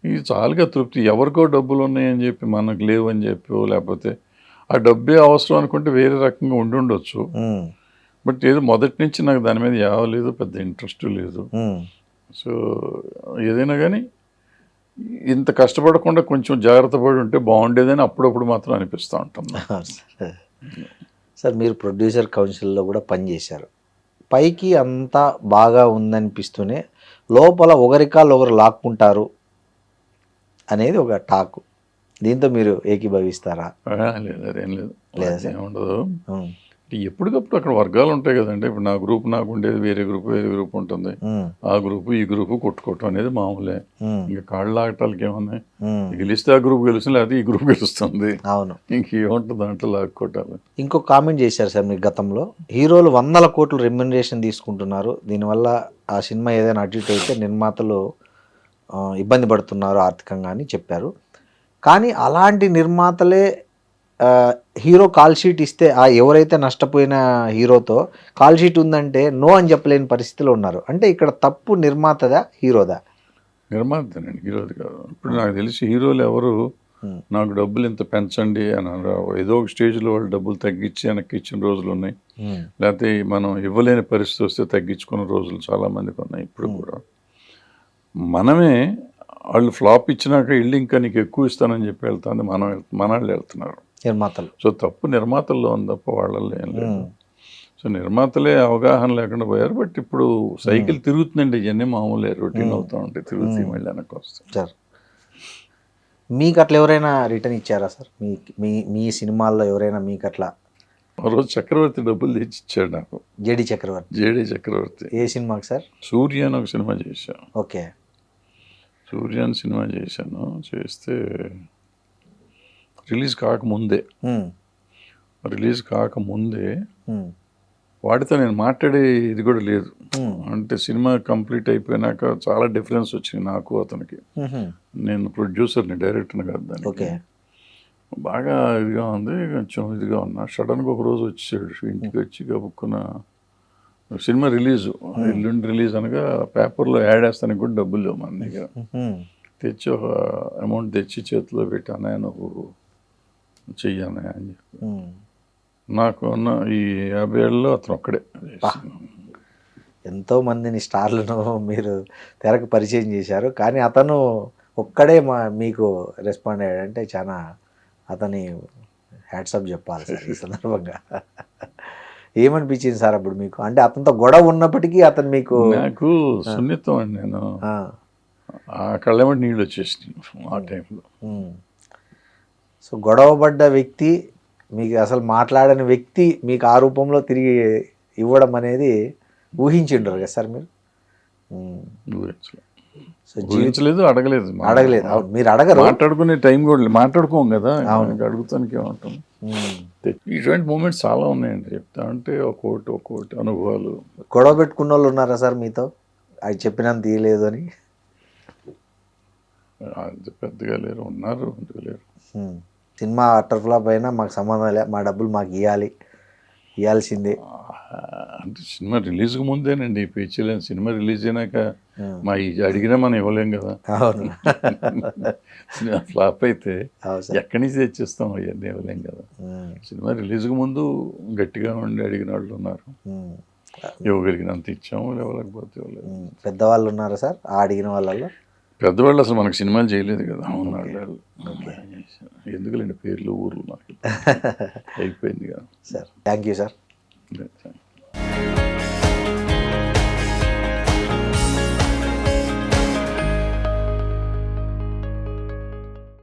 ఇది చాలుగా తృప్తి. ఎవరికో డబ్బులు ఉన్నాయని చెప్పి మనకు లేవు అని చెప్పి, లేకపోతే ఆ డబ్బే అవసరం అనుకుంటే వేరే రకంగా ఉండొచ్చు. బట్ ఏదో మొదటి నుంచి నాకు దాని మీద లేదు, పెద్ద ఇంట్రెస్ట్ లేదు. సో ఏదైనా కానీ ఇంత కష్టపడకుండా కొంచెం జాగ్రత్త పడి ఉంటే బాగుండేదని అప్పుడప్పుడు మాత్రం అనిపిస్తూ ఉంటుంది. సార్ మీరు ప్రొడ్యూసర్ కౌన్సిల్లో కూడా పనిచేశారు. పైకి అంతా బాగా ఉందనిపిస్తూనే లోపల ఒకరికాలు ఒకరు లాక్కుంటారు అనేది ఒక టాక్. దీంతో మీరు ఏకీభవిస్తారా? లేదు, అదేం లేదు, లేదా సార్? ఏముండదు. ఎప్పటికప్పుడు అక్కడ వర్గాలు ఉంటాయి కదండి. ఇప్పుడు నా గ్రూప్ నాకు ఉండేది, వేరే గ్రూప్ ఉంటుంది. ఆ గ్రూపు ఈ గ్రూపు కొట్టుకోవటం అనేది మామూలే. ఇంకా కాళ్ళు లాగటాలకి ఏమన్నాయి? గెలిస్తే ఆ గ్రూప్ గెలుస్తుంది, లేకపోతే ఈ గ్రూప్ గెలుస్తుంది. అవును. ఇంకేముంటుంది దాంట్లో లాక్కోవటాలు. ఇంకో కామెంట్ చేశారు సార్ మీరు గతంలో, హీరోలు 100 కోట్లు రెమ్యునరేషన్ తీసుకుంటున్నారు, దీనివల్ల ఆ సినిమా ఏదైనా అటు ఇటు అయితే నిర్మాతలు ఇబ్బంది పడుతున్నారు ఆర్థికంగా అని చెప్పారు. కానీ అలాంటి నిర్మాతలే హీరో కాల్ షీట్ ఇస్తే ఎవరైతే నష్టపోయిన హీరోతో కాల్ షీట్ ఉందంటే నో అని చెప్పలేని పరిస్థితిలో ఉన్నారు. అంటే ఇక్కడ తప్పు నిర్మాతదా హీరోదా? నిర్మాతేనండి, హీరోది కాదు. ఇప్పుడు నాకు తెలిసి హీరోలు ఎవరు నాకు డబ్బులు ఇంత పెంచండి అని ఏదో ఒక స్టేజ్లో వాళ్ళు డబ్బులు తగ్గించి వెనక్కి ఇచ్చిన రోజులు ఉన్నాయి. లేకపోతే మనం ఇవ్వలేని పరిస్థితి వస్తే తగ్గించుకున్న రోజులు చాలామందికి ఉన్నాయి. ఇప్పుడు కూడా మనమే వాళ్ళు ఫ్లాప్ ఇచ్చినాక వెళ్ళి ఇంకా నీకు ఎక్కువ ఇస్తానని చెప్పి వెళ్తాను మనవాళ్ళు వెళ్తున్నారు నిర్మాతలు. సో తప్పు నిర్మాతల్లో ఉంది తప్ప వాళ్ళల్లో ఏం లేదు. సో నిర్మాతలే అవగాహన లేకుండా పోయారు. బట్ ఇప్పుడు సైకిల్ తిరుగుతుందండి, ఇవన్నీ మామూలే, రొటీన్ అవుతూ ఉంటాయి, తిరుగుతాయి, మళ్ళీ వెనక్కి వస్తాయి. సార్ మీకు అట్లా ఎవరైనా రిటర్న్ ఇచ్చారా సార్? మీ సినిమాల్లో ఎవరైనా మీకు అట్లా? ఆ రోజు చక్రవర్తి డబ్బులు తెచ్చి ఇచ్చాడు నాకు. జేడి చక్రవర్తి. ఏ సినిమాకి సార్? సూర్య అని ఒక సినిమా చేశాను. ఓకే. సూర్య అని సినిమా చేశాను. చేస్తే రిలీజ్ కాకముందే వాడితో నేను మాట్లాడే ఇది కూడా లేదు. అంటే సినిమా కంప్లీట్ అయిపోయినాక చాలా డిఫరెన్స్ వచ్చింది నాకు అతనికి. నేను ప్రొడ్యూసర్ని, డైరెక్టర్ని కాదు దానికి. బాగా ఇదిగా ఉంది, కొంచెం ఇదిగా ఉన్నా. సడన్గా ఒక రోజు వచ్చాడు ఇంటికి, వచ్చి గబుక్కున్న సినిమా ఎల్లుండి రిలీజ్ అనగా పేపర్లో యాడ్ వేస్తానికి కూడా డబ్బులు లేవు మన దగ్గర. తెచ్చి ఒక అమౌంట్ తెచ్చి చేతిలో పెట్టి, అన్నయ్య నువ్వు చెయ్యన్నయ్య అని చెప్పి. నాకు ఉన్న ఈ 50 ఏళ్ళలో అతను ఒక్కడే. ఎంతో మందిని స్టార్లను మీరు తెరకు పరిచయం చేశారు, కానీ అతను ఒక్కడే మీకు రెస్పాండ్ అయ్యాడంటే చాలా అతని హ్యాట్సప్ చెప్పాలి సార్ ఈ సందర్భంగా. ఏమనిపించింది సార్ అప్పుడు మీకు? అంటే అతనితో గొడవ ఉన్నప్పటికీ అతను మీకు? నాకు సున్నితం అండి, నేను ఆ కళ్ళెమ్మటి నీళ్ళు వచ్చేసినాయి ఆ టైంలో. సో గొడవపడ్డ వ్యక్తి, మీకు అసలు మాట్లాడని వ్యక్తి మీకు ఆ రూపంలో తిరిగి ఇవ్వడం అనేది ఊహించిండ్రు కదా సార్ మీరు? ఊహించలేదు, అడగలేదు. మీరు అడగరు, మాట్లాడుకునే టైం కూడా మాట్లాడుకోం కదా, అడుగుతానికి ఏమంటాం. ఇటువంటి మూమెంట్స్ చాలా ఉన్నాయండి, చెప్తా అంటే ఒక్కోటి అనుభవాలు. గొడవ పెట్టుకున్న వాళ్ళు ఉన్నారా సార్ మీతో, అది చెప్పినంత తీయలేదు అని? పెద్దగా లేరు, ఉన్నారు, ఎందుకు లేరు. సినిమా అటర్ ఫ్లాప్ అయినా మాకు సంబంధం లేదు, మా డబ్బులు మాకు ఇవ్వాల్సిందే అంటే సినిమా రిలీజ్కి ముందేనండి పేచీలేని. సినిమా రిలీజ్ అయినాక మా అడిగినా మనం ఇవ్వలేం కదా. అవును. సినిమా ఫ్లాప్ అయితే ఎక్కడి నుంచి తెచ్చిస్తాం, అవన్నీ ఇవ్వలేం కదా. సినిమా రిలీజ్కి ముందు గట్టిగా ఉండి అడిగిన వాళ్ళు ఉన్నారు, ఇవ్వగలిగినంత ఇచ్చాము, ఇవ్వలేకపోతే ఇవ్వలేదు. పెద్దవాళ్ళు ఉన్నారా సార్ ఆ అడిగిన వాళ్ళలో? పెద్దవాళ్ళు అసలు మనకు సినిమాలు చేయలేదు కదా, ఉన్నాళ్ళు. ఎందుకులేండి పేర్లు ఊర్లు, నాకు అయిపోయింది కదా సార్. Thank you sir.